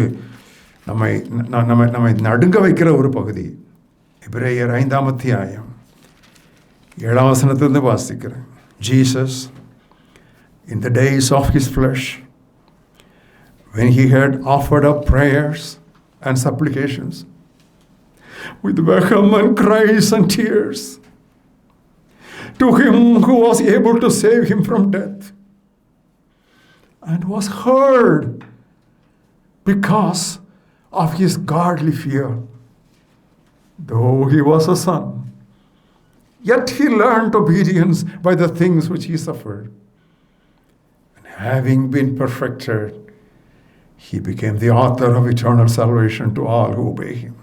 நம்மை நடுங்க வைக்கிற ஒரு பகுதி. எபிரேயர் 5ஆம் அத்தியாயம் 7ஆம் வசனத்திலிருந்து வாசிக்கிறேன். Jesus, in the days of his flesh, when he had offered up prayers and supplications with vehement cries and tears to him who was able to save him from death, and was heard because of his godly fear. Though he was a son, yet he learned obedience by the things which he suffered. And having been perfected, he became the author of eternal salvation to all who obey him.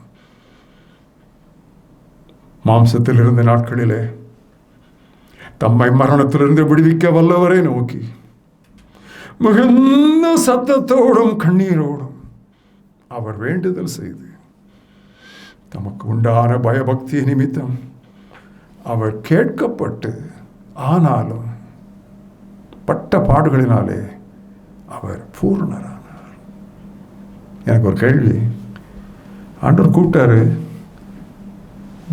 மாம்சத்தில் இருந்த நாட்களிலே தம்மை மரணத்திலிருந்து விடுவிக்க வல்லவரை நோக்கி மிகுந்த சத்தத்தோடும் கண்ணீரோடும் அவர் வேண்டுதல் செய்து தமக்கு உண்டான பயபக்தி நிமித்தம் அவர் கேட்கப்பட்டு ஆனாலும் பட்ட பாடுகளினாலே அவர் பூர்ணரானார். எனக்கு ஒரு கேள்வி, ஆண்டவர் கூப்பிட்டாரு,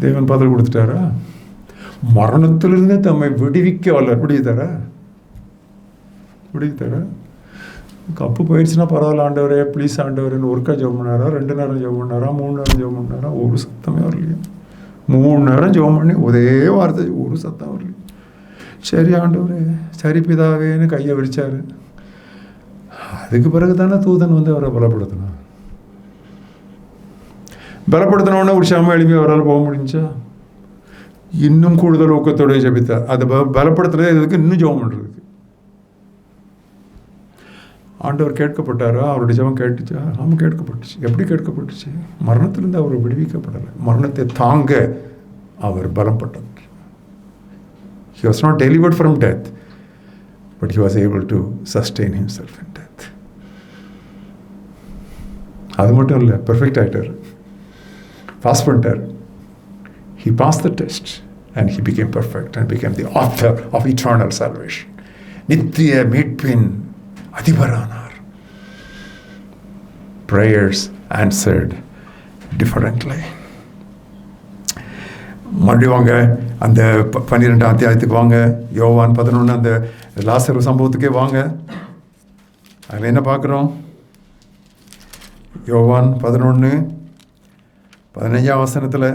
தேவன் பதில் கொடுத்துட்டாரா? மரணத்திலிருந்து தம்மை விடுவிக்க வல்ல விடுவித்தாரா? கப்பு போயிடுச்சுன்னா பரவாயில்ல ஆண்டவரே ப்ளீஸ் ஆண்டவரேன்னு ஒருக்கா ஜெபம் பண்ணாரா, 2 நேரம் ஜெபம் பண்ணாரா, 3 நேரம் ஜெபம் பண்ணாரா? ஒரு சத்தமே வரலையா? 3 நேரம் ஜெபம் பண்ணி ஒரே வார்த்தை, ஒரு சத்தம் வரலையா? சரி ஆண்டவரே, சரி பிதாவேன்னு கையை விரிச்சாரு. அதுக்கு பிறகு தானே தூதன் வந்து அவரை பலப்படுத்தினான். பலப்படுத்தினோடனே உற்சாகமாக எழுப்பி அவரால் போக முடிஞ்சா? இன்னும் கூடுதல் ஊக்கத்தோடைய ஜெபித்தார். அதை பலப்படுத்துறது இதுக்கு இன்னும் ஜெபம் பண்ணுறதுக்கு. ஆண்டவர் கேட்கப்பட்டாரா? அவருடைய ஜெபம் கேட்டுச்சா? ஆமாம், கேட்கப்பட்டுச்சு. எப்படி கேட்கப்பட்டுச்சு? மரணத்திலிருந்து அவர் விடுவிக்கப்படலை, மரணத்தை தாங்க அவர் பலப்பட்டார். He was not delivered from death, but he was able to sustain himself in death. அது மட்டும் இல்லை, பெர்ஃபெக்ட் ஆகிட்டார், பாஸ் பண்ணிட்டார். He passed the test and he became perfect and became the author of eternal salvation. நித்திய மீட்பின் அதிபரானார். Prayers answered differently. மறுபடியும் வாங்க அந்த 12ஆம் அத்தியாயத்துக்கு வாங்க. யோவான் 11 அந்த லாசரு சம்பவத்துக்கே வாங்க. அதில் என்ன பார்க்குறோம்? யோவான் 11:15 வசனத்தில்,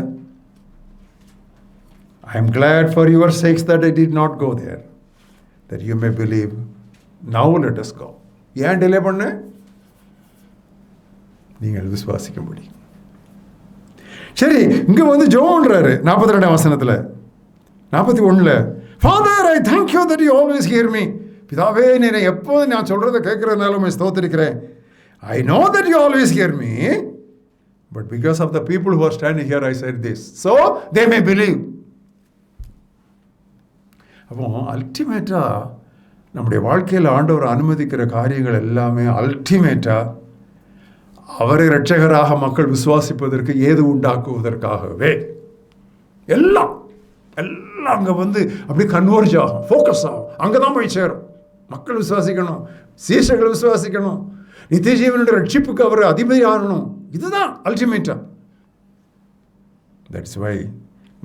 I am glad for your sakes that I did not go there, that you may believe. Now let us go. ஏன் டிலே பண்ண? நீங்கள் விசுவாசிக்கும்படி. சரி, இங்கே வந்து ஜெபம் பண்ணுறாரு 42ஆம் வசனத்தில். 41, Father, I thank you that you always hear me. பிதாவே, நீ எப்போது நான் சொல்கிறத கேட்குறதுனால உண்மை ஸ்தோத்திரிக்கிறேன். I know that you always hear me, but because of the people who are standing here, I said this, so they may believe. அப்போ அல்டிமேட்டாக நம்முடைய வாழ்க்கையில் ஆண்டவர் அனுமதிக்கிற காரியங்கள் எல்லாமே அல்டிமேட்டாக அவரை இரட்சகராக மக்கள் விசுவாசிப்பதற்கு ஏது உண்டாக்குவதற்காகவே. எல்லாம் அங்கே வந்து அப்படியே கன்வர்ஜ் ஆகும், ஃபோக்கஸ் ஆகும், அங்கே தான் போய் சேரும். மக்கள் விசுவாசிக்கணும், சீஷர்கள் விசுவாசிக்கணும், நித்திய ஜீவனுடைய ரட்சிப்புக்கு அவர் அதிபதி ஆகணும். இதுதான் அல்டிமேட்டாக. That's why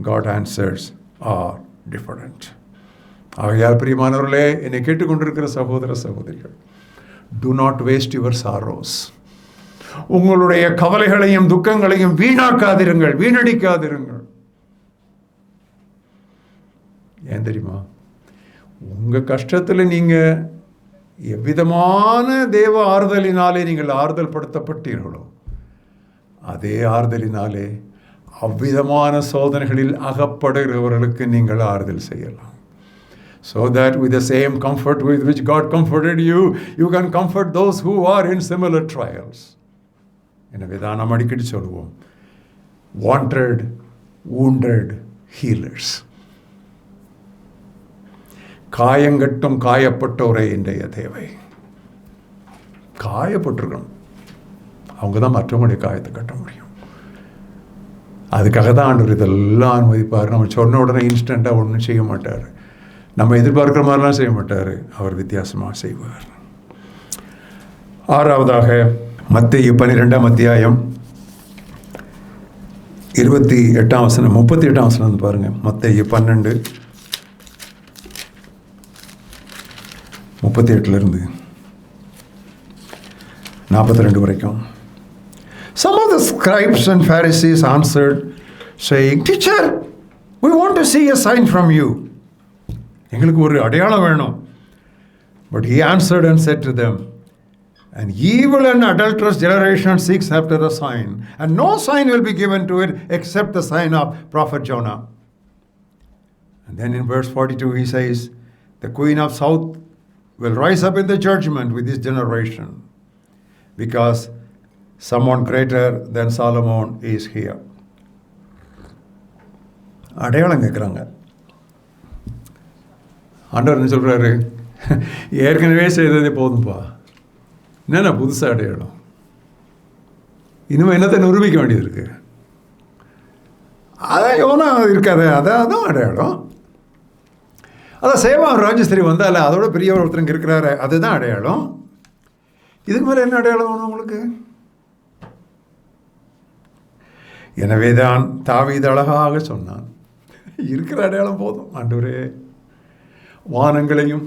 God answers are different. ஆகையால் பிரியமானவர்களே, என்னை கேட்டுக்கொண்டிருக்கிற சகோதர சகோதரிகள், do not waste your sorrows. உங்களுடைய கவலைகளையும் துக்கங்களையும் வீணாக்காதிருங்கள், வீணடிக்காதிருங்கள். ஏன் தெரியுமா? உங்கள் கஷ்டத்தில் நீங்கள் எவ்விதமான தேவ ஆறுதலினாலே நீங்கள் ஆறுதல் படுத்தப்பட்டீர்களோ, அதே ஆறுதலினாலே அவ்விதமான சோதனைகளில் அகப்படுகிறவர்களுக்கு நீங்கள் ஆறுதல் செய்யலாம். So that with the same comfort with which God comforted you, you can comfort those who are in similar trials. எனவே தான் நாம் அடிக்கடி சொல்லுவோம், wanted, wounded healers. காயங்கட்டும் காயப்பட்டோரை இன்றைய தேவை. காயப்பட்டிருக்கணும், அவங்க தான் மற்றவங்களுடைய காயத்தை கட்ட முடியும். அதுக்காக தான் ஆண்டவர் இதெல்லாம் அனுமதிப்பார். நம்ம சொன்ன உடனே இன்ஸ்டண்ட்டாக ஒன்றும் செய்ய மாட்டார், நம்ம எதிர்பார்க்குற மாதிரிலாம் செய்ய மாட்டார், அவர் வித்தியாசமாக செய்வார். 6வதாக மத்தேயு 12ஆம் அத்தியாயம் 28ஆம் வசனம் 38ஆம் வசனம் வந்து பாருங்கள். மத்தேயு 12:38 42 வரைக்கும். Some of the scribes and Pharisees answered, saying, Teacher, we want to see a sign from you. எங்களுக்கு ஒரு அடையாளம் வேணும். But he answered and said to them, an evil and adulterous generation seeks after a sign, and no sign will be given to it except the sign of prophet Jonah. And then in verse 42 he says, the queen of south will rise up in the judgment with this generation, because someone greater than Solomon is here. அடையாளம் கேட்குறாங்க. ஆண்டவர் என்ன சொல்கிறாரு? ஏற்கனவே செய்ததே போதும்பா, என்னென்ன புதுசாக அடையாளம்? இனிமேல் என்னத்தை நிரூபிக்க வேண்டியது இருக்கு? அதான் யோனா இருக்காது, அதான் அடையாளம். அதான் சேவான் ராஜஸ்திரி வந்தால அதோட பெரிய ஒருத்தருங்க இருக்கிறாரு, அதுதான் அடையாளம். இதுக்கு மேலே என்ன அடையாளம் வேணும் உங்களுக்கு? எனவே தான் தாவீது அழகாக சொன்னான், இருக்கிற அடையாளம் போதும் ஆண்டவரே. வானங்களையும்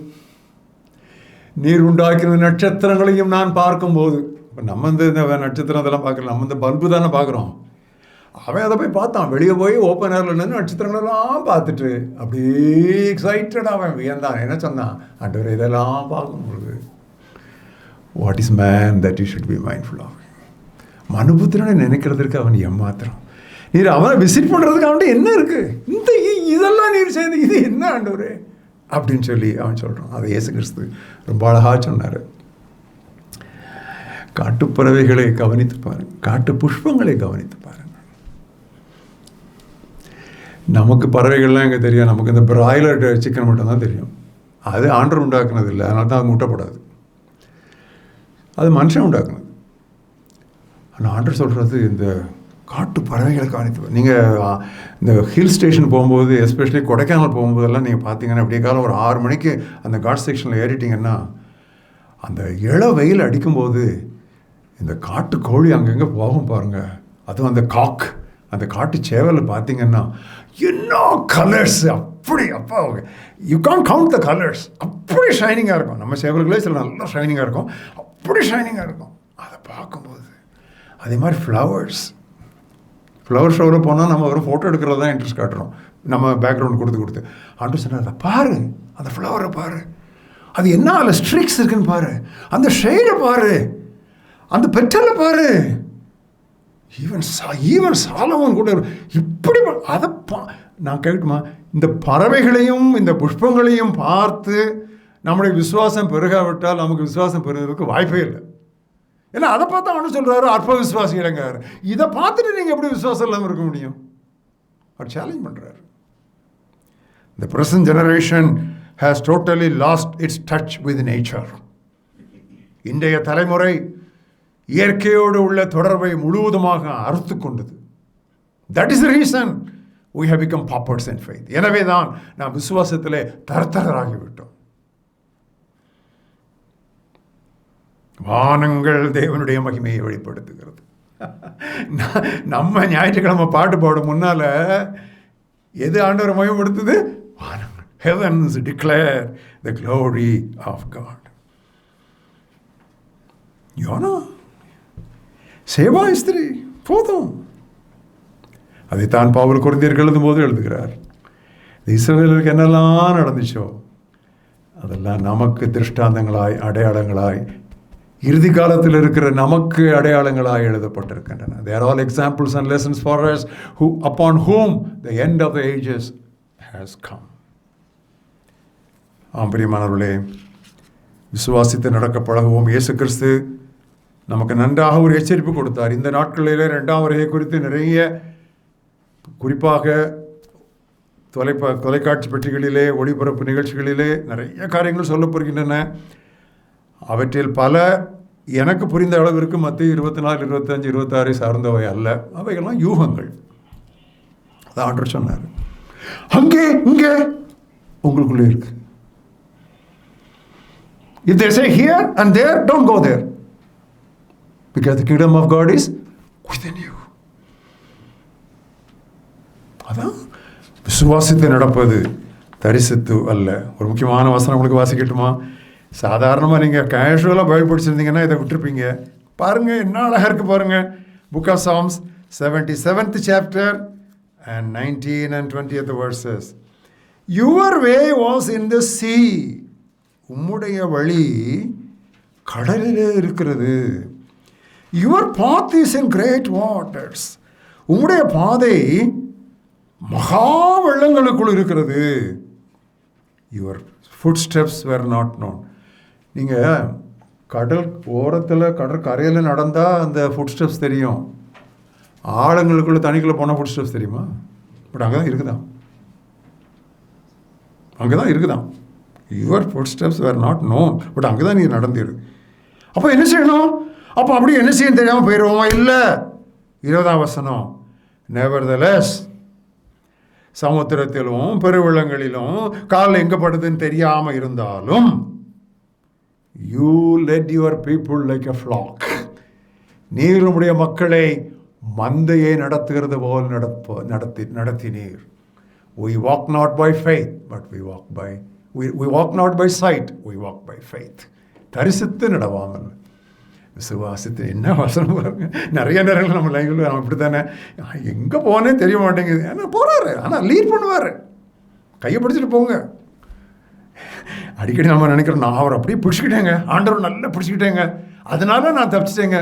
நீர் உண்டாக்கின நட்சத்திரங்களையும் நான் பார்க்கும்போது, இப்போ நம்ம இந்த நட்சத்திரம் அதெல்லாம் பார்க்கல, நம்ம இந்த பல்பு தானே பார்க்குறோம். அவன் அதை போய் பார்த்தான், வெளியே போய் ஓப்பன் ஏரில் நின்று நட்சத்திரங்களெல்லாம் பார்த்துட்டு அப்படியே எக்ஸைட்டட் அவன் வியந்தான். என்ன சொன்னான்? ஆண்டவரே இதெல்லாம் பார்க்கும்போது, what is man that you should be mindful of. மனுபுத்திரனை நினைக்கிறதுக்கு அவன் ஏமாத்திரம். நீர் அவனை விசிட் பண்ணுறதுக்கு அவன்கிட்ட என்ன இருக்குது? இதெல்லாம் நீர் செய்து இது என்ன ஆண்டவரே அப்படின்னு சொல்லி அவன் சொல்கிறான். அதை இயேசு கிறிஸ்து ரொம்ப அழகாக சொன்னார். காட்டுப்பறவைகளை கவனித்து பாருங்கள், காட்டு புஷ்பங்களை கவனித்து பாருங்கள். நமக்கு பறவைகள்லாம் எங்கே தெரியும்? நமக்கு இந்த பிராய்லர் சிக்கன் மட்டும் தான் தெரியும். அது ஆண்டவர் உண்டாக்குனது இல்லை, அதனால தான் அது முட்டைப்படாது. அது மனுஷன் உண்டாக்குனது. ஆனால் ஆண்டவர் சொல்கிறது இந்த காட்டு பறவைகளை கவனித்து. நீங்கள் இந்த ஹில் ஸ்டேஷன் போகும்போது, எஸ்பெஷலி கொடைக்கானல் போகும்போதெல்லாம் நீங்கள் பார்த்தீங்கன்னா அப்படியே காலம் ஒரு 6 மணிக்கு அந்த காட் செக்ஷனில் ஏறிட்டிங்கன்னா அந்த இள வெயில் அடிக்கும்போது இந்த காட்டு கோழி அங்கங்கே போகும் பாருங்கள். அதுவும் அந்த காக், அந்த காட்டு சேவலில் பார்த்தீங்கன்னா என்ன கலர்ஸ், அப்படி அப்பா you can count the colours. அப்படி ஷைனிங்காக இருக்கும். நம்ம சேவல்களே சில நல்லா ஷைனிங்காக இருக்கும், அப்படி ஷைனிங்காக இருக்கும். அதை பார்க்கும்போது அதே மாதிரி ஃப்ளவர் ஷோவில் போனால் நம்ம ஒரு ஃபோட்டோ எடுக்கிறது தான் இன்ட்ரெஸ்ட் காட்டுறோம், நம்ம பேக்ரவுண்ட் கொடுத்து. ஆண்டு சொன்னார், அதை பாரு, அந்த ஃப்ளவரை பாரு, அது என்ன அதில் ஸ்ட்ரிக்ஸ் இருக்குன்னு பாரு, அந்த ஷேடை பாரு, அந்த பெட்டலை பாரு. ஈவன் சாலமோன் கூட இப்படி அதை நான் கேட்கட்டுமா? இந்த பறவைகளையும் இந்த புஷ்பங்களையும் பார்த்து நம்முடைய விசுவாசம் பெருகாவிட்டால் நமக்கு விசுவாசம் பெறுவதற்கு வாய்ப்பே இல்லை. ஏன்னா அதை பார்த்தா அவனு சொல்கிறாரு அற்ப விசுவாசிகளங்காரு. இதை பார்த்துட்டு நீங்கள் எப்படி விசுவாசம் இல்லாமல் இருக்க முடியும்? அவர் சேலஞ்ச் பண்ணுறாரு. The present generation has totally lost its touch with nature. இன்றைய தலைமுறை இயற்கையோடு உள்ள தொடர்பை முழுவதுமாக அறுத்து கொண்டது. That is the reason we have become paupers in faith. எனவே தான் நாம் விசுவாசத்திலே தரத்தரராகிவிட்டோம். வானங்கள் தேவனுடைய மகிமையை வெளிப்படுத்துகிறது. நம்ம ஞாயிற்றுக்கிழமை பாட்டு பாடும் முன்னால் எது ஆண்டவரை மகிமைப்படுத்துது? வானங்கள். Heavens declare the glory of God. யோனா சேவா ஸ்திரீ போதும். அதைத்தான் பவுல் கொரிந்தியருக்கு எழுதும் போது எழுதுகிறார். இஸ்ரவேலுக்கு என்னெல்லாம் நடந்துச்சோ அதெல்லாம் நமக்கு திருஷ்டாந்தங்களாய் அடையாளங்களாய் இறுதி காலத்தில் இருக்கிற நமக்கு அடையாளங்களாக எழுதப்பட்டிருக்கின்றன. They are all examples and lessons for us upon whom the end of the ages has come. பிரியமானவர்களே, விசுவாசித்து நடக்க பழகுவோம். இயேசு கிறிஸ்து நமக்கு நன்றாக ஒரு எச்சரிப்பு கொடுத்தார். இந்த நாட்களிலே 2ஆம் வருகை குறித்து நிறைய, குறிப்பாக தொலைக்காட்சி பெட்டிகளிலே ஒளிபரப்பு நிகழ்ச்சிகளிலே நிறைய காரியங்கள் சொல்லப்படுகின்றன. அவற்றில் பல எனக்கு புரிந்த அளவிற்கு மத்திய 24, 25, 26 சார்ந்தவை அல்ல. அவைகள்லாம் யூகங்கள். அதான் ஆண்டவர் சொன்னார், அங்கே இங்கே உங்களுக்குள்ளே இருக்கு. If they say here and there, don't go there, because the kingdom of God is within you. அதான் விசுவாசித்து நடப்பது, தரிசித்து அல்ல. ஒரு முக்கியமான வசனம் உங்களுக்கு வாசிக்கட்டுமா? சாதாரணமாக நீங்கள் கேஷுவலாக பைபிள் படிச்சிருந்தீங்கன்னா இதை விட்டுருப்பீங்க. பாருங்கள், என்ன அழகாக இருக்குது பாருங்கள். Book of Psalms 77th chapter and 19 and 20th verses. Your way was in the sea. உம்முடைய வழி கடலிலே இருக்கிறது. Your path is in great waters. உம்முடைய பாதை மகா வெள்ளங்களுக்குள் இருக்கிறது. Your footsteps were not known. நீங்கள் கடல் ஓரத்தில் கடற்கரையில் நடந்தால் அந்த ஃபுட் ஸ்டெப்ஸ் தெரியும். ஆழங்களுக்குள்ளே தண்ணிக்குள்ளே போனால் ஃபுட் ஸ்டெப்ஸ் தெரியுமா? பட் அங்கே தான் இருக்குதான், அங்கே தான் இருக்குதான். Your footsteps were not known, but அங்கே தான் நீ நடந்துரு. அப்போ என்ன செய்யணும்? அப்போ அப்படியே என்ன செய்யணும் தெரியாமல் போயிடுவோமா? இல்லை. 20ஆம் வசனம், நெவர்தலெஸ், சமுத்திரத்திலும் பெருவெள்ளங்களிலும் கால் எங்கே படுதுன்னு தெரியாமல் இருந்தாலும், you led your people like a flock. நீர் உம்முடைய மக்களை மந்தையை நடத்துகிறது போல் நடத்தினீர். We walk not by faith, but we walk not by sight, we walk by faith. தரிசித்து நடவாமல் விசுவாசித்து. என்ன வசனம் பாருங்க. நிறைய நேரங்கள் நம்ம லைஃப்பில் நம்ம இப்படி தானே, எங்கே போனே தெரிய மாட்டேங்குது. ஆனால் போகிறாரு, ஆனால் லீட் பண்ணுவார். கையை பிடிச்சிட்டு போங்க. அடிக்கடி நம்ம நினைக்கிறோம், நான் அவர் அப்படியே பிடிச்சிக்கிட்டேங்க, ஆண்டவர் நல்லா பிடிச்சிக்கிட்டேங்க, அதனால நான் தப்பிச்சிட்டேங்க.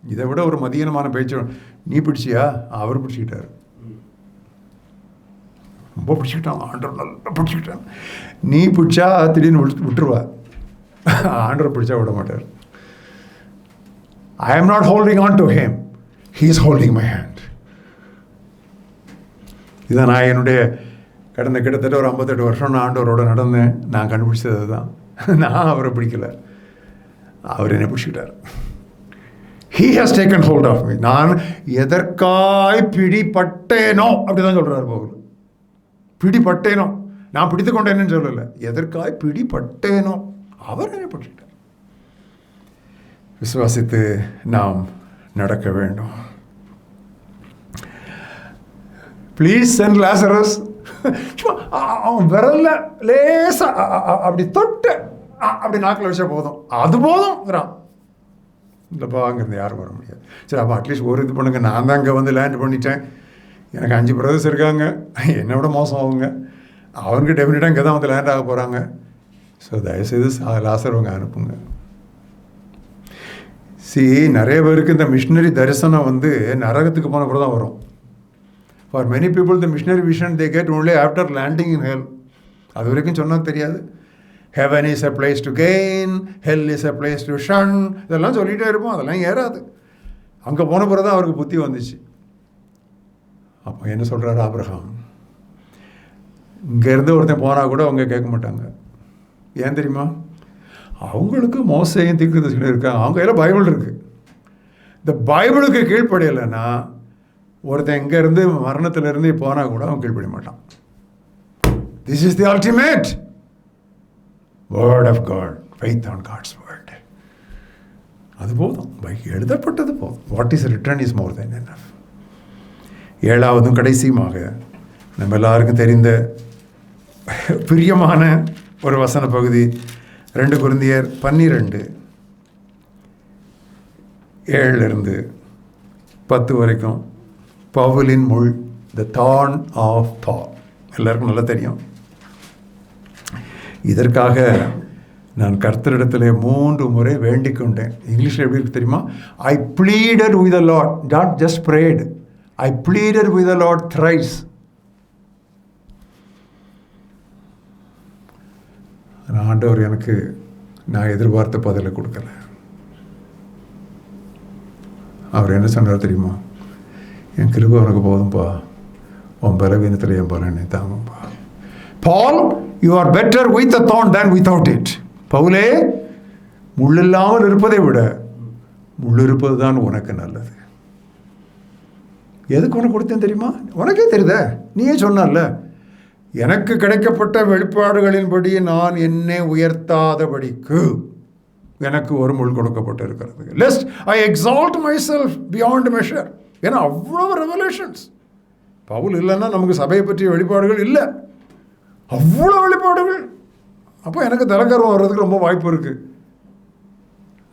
இதை விட ஒரு மதியனமான பேச்சு, நீ பிடிச்சியா? அவர் பிடிச்சிக்கிட்டார். ரொம்ப பிடிச்சிக்கிட்டான், ஆண்டவர் நல்லா பிடிச்சிக்கிட்டான். நீ பிடிச்சா திடீர்னு விட்டுருவா, ஆண்டவர் பிடிச்சா விட மாட்டார். I am not holding on to him, he is holding my hand. இதை நான் என்னுடைய கடந்த கிட்டத்தட்ட ஒரு 58 வருஷம் நான் ஆண்டவரோட நடந்தேன். நான் கண்டுபிடிச்சது தான். நான் அவரை பிடிக்கல, அவர் என்னை பிடிச்சிக்கிட்டார். He has taken hold of me. நான் எதற்காய் பிடிப்பட்டேனோ அப்படிதான் சொல்றாரு பவுல். பிடிப்பட்டேனோ, நான் பிடித்து கொண்டேன்னு சொல்லலை, எதற்காய் பிடிப்பட்டேனோ அவர் என்னை பிடிச்சிட்டார். விசுவாசித்து நாம் நடக்க வேண்டும். Please send Lazarus. அவன் விரல்ல லேசா அப்படி தொட்டு அப்படி நாக்கில் வச்சா போதும், அது போதும்ங்கிறான். இல்லைப்பா, அங்கேருந்து யாரும் வர முடியாது. சரி, அப்போ அட்லீஸ்ட் ஒரு இது பண்ணுங்க. நான் தான் அங்கே வந்து லேண்ட் பண்ணிட்டேன், எனக்கு 5 பிரதர்ஸ் இருக்காங்க, என்னை விட மோசம் அவங்க, அவனுக்கு டெஃபினட்டாக இங்கே தான் வந்து லேண்ட் ஆக போகிறாங்க. ஸோ தயவுசெய்து லாசரவங்க அனுப்புங்க. நிறைய பேருக்கு இந்த மிஷினரி தரிசனம் வந்து நரகத்துக்கு போன பிறகு தான் வரும். For many people the missionary vision they get only after landing in hell. அது வரைக்கும் சொன்னால் தெரியாது. Heaven is a place to gain, hell is a place to shun, இதெல்லாம் சொல்லிகிட்டே இருப்போம், அதெல்லாம் ஏறாது. அங்கே போன பிறகு தான் அவருக்கு புத்தி வந்துச்சு. அப்போ என்ன சொல்கிறாரு ஆபிரகாம், இங்கேருந்து ஒருத்தன் போனால் கூட அவங்க கேட்க மாட்டாங்க. ஏன் தெரியுமா? அவங்களுக்கு மோசையும் தீர்க்கதரிசிகளும் இருக்காங்க, அவங்க கையில் பைபிள் இருக்குது. இந்த பைபிளுக்கு கீழ்ப்படையலைன்னா ஒருத்தன் இங்கேருந்து மரணத்திலிருந்து போனால் கூட அவன் கீழ்ப்படிய மாட்டான். This is the ultimate word of God, faith on God's word. அது போதும், எழுதப்பட்டது போதும். What is written is more than enough. 7ஆவதும் கடைசியுமாக நம்ம எல்லாருக்கும் தெரிந்த பிரியமான ஒரு வசன பகுதி 2 கொரிந்தியர் 12:7 வரைக்கும். பவுலின் முள், த தார்ன் ஆஃப் பால், எல்லாருக்கும் நல்லா தெரியும். இதற்காக நான் கர்த்தரிடத்தில் 3 முறை வேண்டிக் கொண்டேன். இங்கிலீஷில் எப்படி இருக்கு தெரியுமா? I pleaded with the Lord, not just prayed, I pleaded with the Lord thrice. ஆண்டவர் எனக்கு நான் எதிர்பார்த்த பதிலை கொடுக்கல. அவர் என்ன சொன்னார் தெரியுமா? என் கிருபை உனக்கு போதும்பா, உன் பலவீனத்தில் என் பலனை தாங்கும்பா. Paul, you are better with the thorn than without it. பவுலே, முள்ளில்லாமல் இருப்பதை விட முள் இருப்பது தான் உனக்கு நல்லது. எதுக்கு உனக்கு கொடுத்தேன் தெரியுமா? உனக்கே தெரியுத, நீயே சொன்னால, எனக்கு கிடைக்கப்பட்ட வெளிப்பாடுகளின்படி நான் என்னை உயர்த்தாதபடிக்கு எனக்கு ஒரு முள் கொடுக்கப்பட்டு இருக்கிறது. Lest I exalt my self beyond measure. ஏன்னா அவ்வளோ ரெவலேஷன்ஸ். பவுல் இல்லைன்னா நமக்கு சபையை பற்றிய வெளிப்பாடுகள் இல்லை, அவ்வளோ வெளிப்பாடுகள். அப்போ எனக்கு தலைக்கர்வம் வர்றதுக்கு ரொம்ப வாய்ப்பு இருக்குது.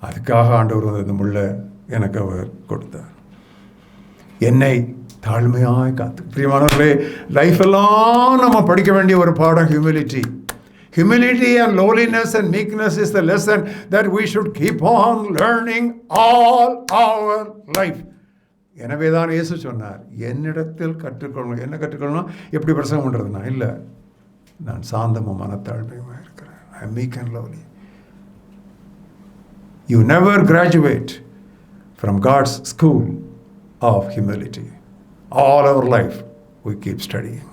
அதுக்காக ஆண்டவர் இந்த முள்ள எனக்கு அவர் கொடுத்தார். என்னை தாழ்மையாய் காத்து. பிரியமானவர்களே, லைஃப் எல்லாம் நம்ம படிக்க வேண்டிய ஒரு பாடம் humility. Humility and lowliness and meekness is the lesson that we should keep on learning all our life. எனவே தான் இயேசு சொன்னார், என்னிடத்தில் கற்றுக்கொள்ளணும். என்ன கற்றுக்கொள்ளணும்? எப்படி பிரசங்கம் பண்ணுறதுனா இல்லை, நான் சாந்தமும் மனத்தாழ்மையுமாக இருக்கிறேன். I am meek and lowly. You never graduate from God's school of humility. All our life we keep studying.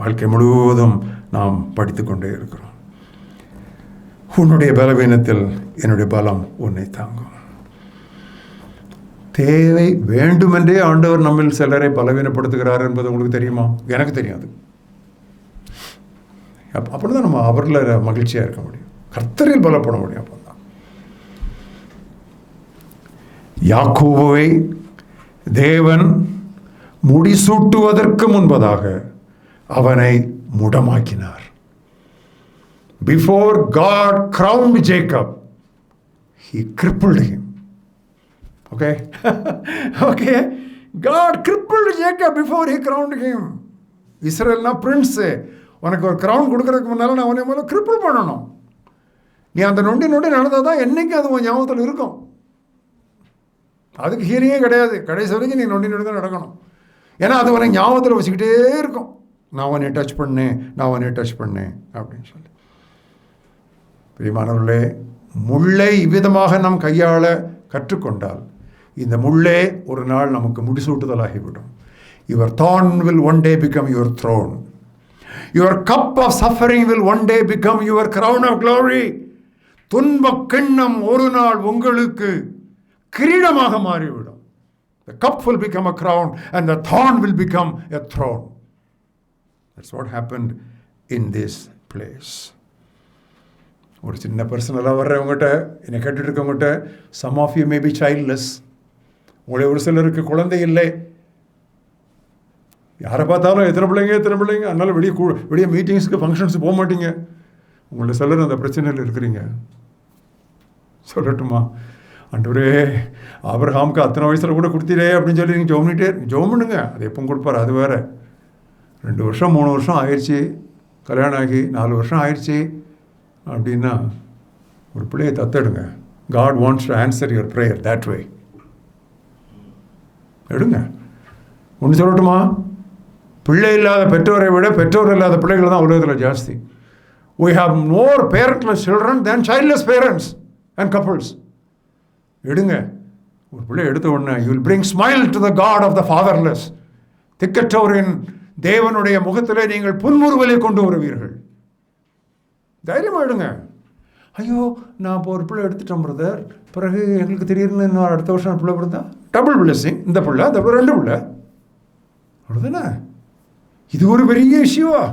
வாழ்க்கை முழுவதும் நாம் படித்து கொண்டே இருக்கிறோம். உன்னுடைய பலவீனத்தில் என்னுடைய பலம் உன்னை தாங்கும். தேவை வேண்டுமென்றே ஆண்டவர் நம்மில் சிலரை பலவீனப்படுத்துகிறார் என்பது உங்களுக்கு தெரியுமா? எனக்கு தெரியாது. அப்படிதான் நம்ம அவரில் மகிழ்ச்சியாக இருக்க முடியும், கர்த்தரில் பலப்பட முடியும். அப்போதான் யாக்கோபுவை தேவன் முடிசூட்டுவதற்கு முன்பதாக அவனை முடமாக்கினார். Before God crowned Jacob, he crippled him. Okay? Okay? God crippled Jacob before he crowned him. இஸ்ரேல்னா பிரின்ஸு, உனக்கு ஒரு க்ரௌன் கொடுக்கறதுக்கு முன்னால் நான் உன்னை முதல்ல கிரிப்பிள் பண்ணணும். நீ அந்த நொண்டி நடந்தால் தான் என்றைக்கும் அது உன் ஞாபகத்தில் இருக்கும். அதுக்கு ஹீலிங்கே கிடையாது. கடைசி வரைக்கும் நீ நொண்டி தான் நடக்கணும். ஏன்னா அது உனக்கு ஞாபகத்தில் வச்சுக்கிட்டே இருக்கும். நான் உன்னை டச் பண்ணேன் அப்படின்னு சொல்லி. பிரியமானவர்களே, முள்ளை இவ்விதமாக நாம் கையாள கற்றுக்கொண்டால் இந்த முள்ளே ஒரு நாள் நமக்கு முடிசூட்டுதலாகிவிடும். Your thorn will one day become your throne. Your cup of suffering will one day become your crown of glory. துன்பக் கிண்ணம் ஒரு நாள் உங்களுக்கு கிரீடமாக மாறிவிடும். The cup will become a crown and the thorn will become a throne. That's what happened in this place. ஒரு சின்ன பர்சனலாக வர்றவங்ககிட்ட, என்னை கேட்டுட்டு இருக்கவங்ககிட்ட, some of you may be childless. உங்களை ஒரு சிலருக்கு குழந்தை இல்லை. யாரை பார்த்தாலும் எத்தனை பிள்ளைங்க, அதனால் வெளியே மீட்டிங்ஸுக்கு ஃபங்க்ஷன்ஸுக்கு போக மாட்டீங்க. உங்களை சிலர் அந்த பிரச்சனையில் இருக்கிறீங்க. சொல்லட்டுமா? ஆண்டவரே, ஆபிரகாமுக்கு அத்தனை வயசில் கூட கொடுத்தீரே அப்படின்னு சொல்லி நீங்கள் ஜெபம் பண்ணுங்க. அது எப்போ கொடுப்பார் அது வேறு. 2 வருஷம் 3 வருஷம் ஆயிடுச்சு, கல்யாணம் ஆகி 4 வருஷம் ஆயிடுச்சு அப்படின்னா ஒரு பிள்ளையை தத்தெடுங்க. God wants to answer your prayer that way. எடுங்க. ஒன்று சொல்லட்டுமா? பிள்ளை இல்லாத பெற்றோரை விட பெற்றோர் இல்லாத பிள்ளைகள் தான் உலகத்தில் ஜாஸ்தி. We have more parentless children than childless parents and couples. எடுங்க. ஒரு பிள்ளை எடுத்த உடனே you will bring smile to the God of the fatherless. திக்கற்றோரின் தேவனுடைய முகத்திலே நீங்கள் புன்முறுவலை கொண்டு வருவீர்கள். தைரியமாக எடுங்க. ஐயோ, நான் இப்போ ஒரு பிள்ளை எடுத்துட்டோம் பிரதர், பிறகு எங்களுக்கு திடீர்னு இன்னும் அடுத்த வருஷம் பிள்ளை பிறந்தா டபுள் பிளெஸிங். இந்த பிள்ளை, அந்த பிள்ளை, 2 பிள்ளை, அவ்வளோதானே? இது ஒரு பெரிய இஷ்யூவா?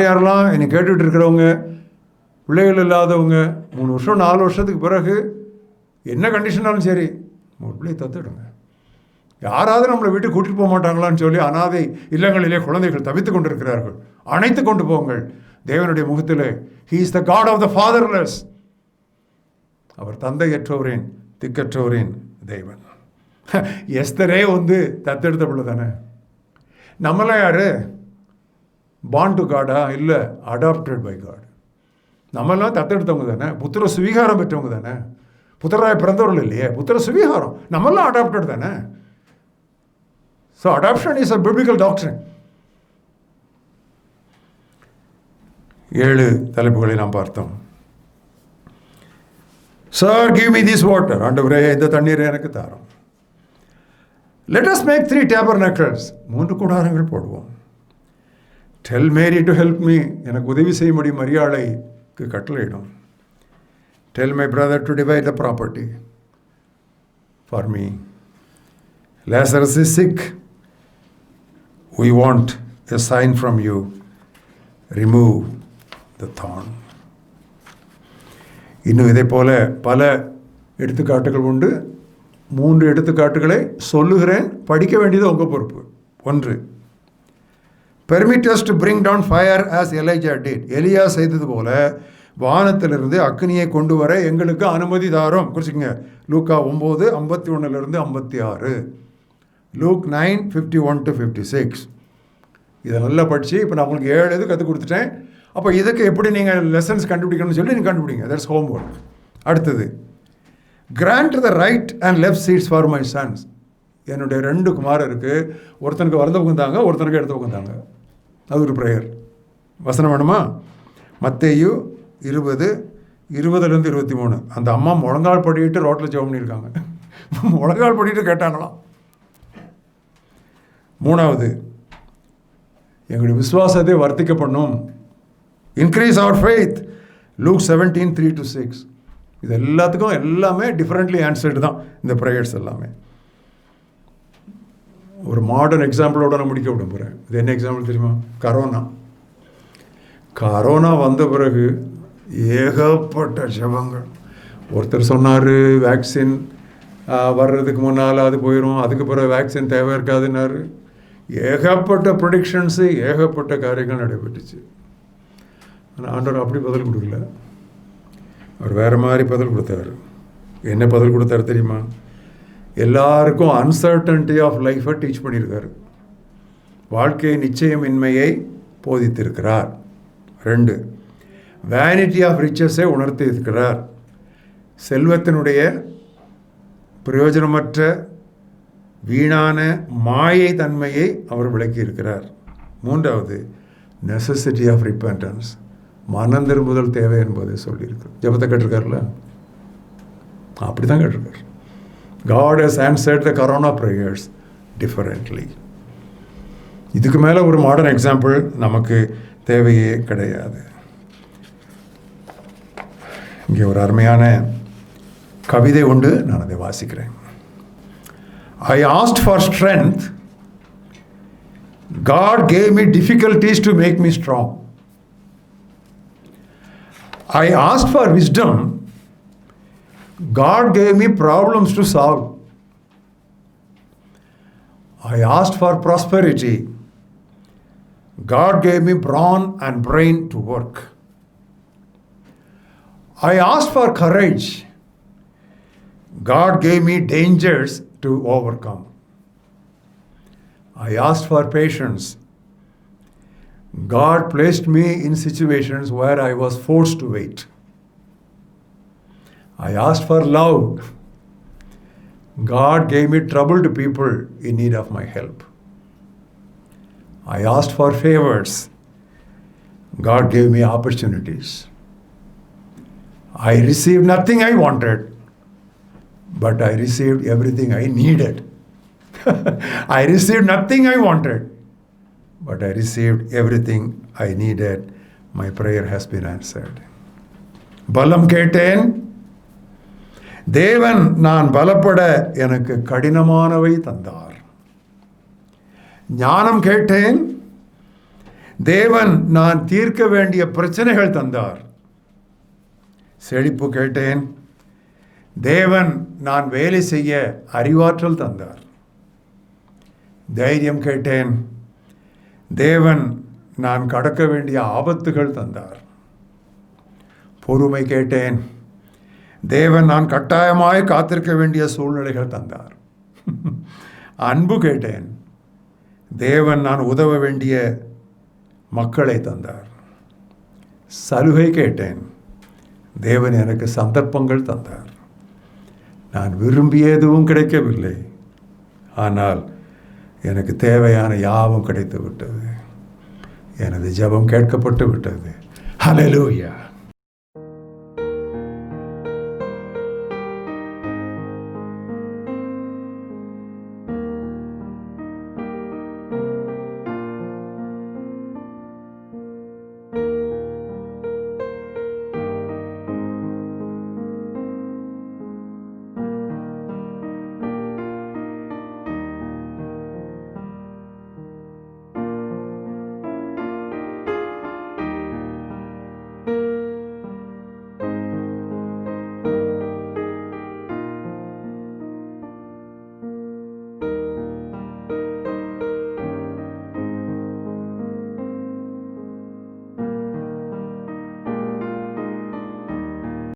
யாரெல்லாம் என்னை கேட்டுட்டு இருக்கிறவங்க, பிள்ளைகள் இல்லாதவங்க, 3 வருஷம் 4 வருஷத்துக்கு பிறகு என்ன கண்டிஷனாலும் சரி, ஒரு பிள்ளையை தத்துடுங்க. யாராவது நம்மளை வீட்டுக்கு கூட்டிகிட்டு போக மாட்டாங்களான்னு சொல்லி அனாதை இல்லங்களிலே குழந்தைகள் தவித்து கொண்டிருக்கிறார்கள். அணைத்து கொண்டு போங்கள் தேவனுடைய முகத்திலே. He is the God of the fatherless. அவர் தந்தையற்றோரின் திக்கற்றோரின் தேவன். எஸ்தரே தத்தெடுத்த பிள்ளை தானே. நம்மளாம் யாரு? பாண்ட் டு காடா? இல்லை, அடாப்டட் பை காட். நம்மெல்லாம் தத்தெடுத்தவங்க தானே, புத்திர சுவீகாரம் பெற்றவங்க தானே. புத்திராய் பிறந்தவர்கள் இல்லையே, புத்திர சுவீகாரம். நம்மெல்லாம் அடாப்டட் தானே. So adoption is a biblical doctrine. 7 தலைப்புகளை நாம் பார்த்தோம். Sir, give me this water. ஆண்டவரே, இந்த தண்ணீரை எனக்கு தாரும். Let us make 3 tabernacles. 3 கூடாரங்கள் போடுவோம். Tell Mary to help me. எனக்கு உதவி செய்யும்படி மரியாளைக்கு கட்டளையிடும். Tell my brother to divide the property for me. Lazarus is sick. We want a sign from you. Remove the thorn. இன்னும் இதை போல பல எடுத்துக்காட்டுகள் உண்டு. 3 எடுத்துக்காட்டுகளை சொல்லுகிறேன், படிக்க வேண்டியது உங்கள் பொறுப்பு. 1, permit us to bring down fire as Elijah did. எலியா செய்தது போல வானத்திலிருந்து அக்னியை கொண்டு வர எங்களுக்கு அனுமதி தாரும். குறிச்சிக்கங்க, லூக்கா 9:51-56. Luke 9:51-56. இதை நல்லா படித்து இப்போ நான் உங்களுக்கு 7 இது கற்றுக் கொடுத்துட்டேன். அப்போ இதுக்கு எப்படி நீங்கள் லெசன்ஸ் கண்டுபிடிக்கணும்னு சொல்லி நீங்கள் கண்டுபிடிங்க. That's home work. அடுத்தது, grant the right and left seats for my sons. என்னுடைய 2 குமாரருக்கு, ஒருத்தனுக்கு வலது பக்கம் தாங்க, ஒருத்தனுக்கு இடது பக்கம் தாங்க. அது ஒரு ப்ரேயர். வசனம் வேணுமா? மத்தேயு 20:20-23. அந்த அம்மா முழங்கால் படிட்டு ரோட்டில் ஜெபம் பண்ணியிருக்காங்க. முழங்கால் படிட்டு கேட்டாங்களாம். 3வது, எங்களுடைய விசுவாசத்தை வர்த்திக்க பண்ணும். Increase our faith. Luke 17:3-6. இது எல்லாத்துக்கும் எல்லாமே டிஃப்ரெண்ட்லி ஆன்சர்டு தான் இந்த ப்ரேயர்ஸ் எல்லாமே. ஒரு மாடர்ன் எக்ஸாம்பிளோட நான் முடிக்க விட போகிறேன். இது என்ன எக்ஸாம்பிள் தெரியுமா? கரோனா வந்த பிறகு ஏகப்பட்ட ஜெபங்கள். ஒருத்தர் சொன்னார் வேக்சின் வர்றதுக்கு முன்னால் அது போயிடும், அதுக்கு பிறகு வேக்சின் தேவை இருக்காதுன்னாரு. ஏகப்பட்ட ப்ரொடிக்ஷன்ஸு, ஏகப்பட்ட காரியங்கள் நடைபெற்றுச்சு. ஆனால் ஆண்டவர் அப்படி பதில் கொடுக்கல. அவர் வேறு மாதிரி பதில் கொடுத்தாரு. என்ன பதில் கொடுத்தாரு தெரியுமா? எல்லாருக்கும் அன்சர்டன்டி ஆஃப் லைஃப்பை டீச் பண்ணியிருக்காரு. வாழ்க்கை நிச்சயமின்மையை போதித்திருக்கிறார். 2, வேனிட்டி ஆஃப் ரிச்சஸை உணர்த்தி இருக்கிறார். செல்வத்தினுடைய பிரயோஜனமற்ற வீணான மாயை தன்மையை அவர் விளக்கி இருக்கிறார். 3வது, நெசசிட்டி ஆஃப் ரிப்பெண்டன்ஸ், மனம் திரும்புதல் தேவை என்பதை சொல்லியிருக்கு. ஜெபத்தை கேட்டிருக்காருல்ல, அப்படி தான் கேட்டிருக்கார். God has answered the corona prayers differently. இதுக்கு மேலே ஒரு மாடர்ன் எக்ஸாம்பிள் நமக்கு தேவையே கிடையாது. இங்கே ஒரு அருமையான கவிதை உண்டு, நான் அதை வாசிக்கிறேன். I asked for strength, God gave me difficulties to make me strong. I asked for wisdom, God gave me problems to solve. I asked for prosperity, God gave me brawn and brain to work. I asked for courage, God gave me dangers to overcome. I asked for patience, God placed me in situations where I was forced to wait. I asked for love, God gave me troubled people in need of my help. I asked for favors, God gave me opportunities. I received nothing I wanted, but I received everything I needed. I received nothing I wanted, but I received everything I needed. My prayer has been answered. பலம் கேட்டேன், தேவன் நான் பலப்பட எனக்கு கடினமானவை தந்தார். ஞானம் கேட்டேன், தேவன் நான் தீர்க்க வேண்டிய பிரச்சனைகள் தந்தார். செழிப்பு கேட்டேன், தேவன் நான் வேலை செய்ய அறிவாற்றல் தந்தார். தைரியம் கேட்டேன், தேவன் நான் கடக்க வேண்டிய ஆபத்துகள் தந்தார். பொறுமை கேட்டேன், தேவன் நான் கட்டாயமாய் காத்திருக்க வேண்டிய சூழ்நிலைகள் தந்தார். அன்பு கேட்டேன், தேவன் நான் உதவ வேண்டிய மக்களை தந்தார். சலுகை கேட்டேன், தேவன் எனக்கு சந்தர்ப்பங்கள் தந்தார். நான் விரும்பிய எதுவும் கிடைக்கவில்லை, ஆனால் எனக்கு தேவையான யாவும் கிடைத்து விட்டது. எனது ஜெபம் கேட்கப்பட்டு விட்டது. ஹல்லேலூயா.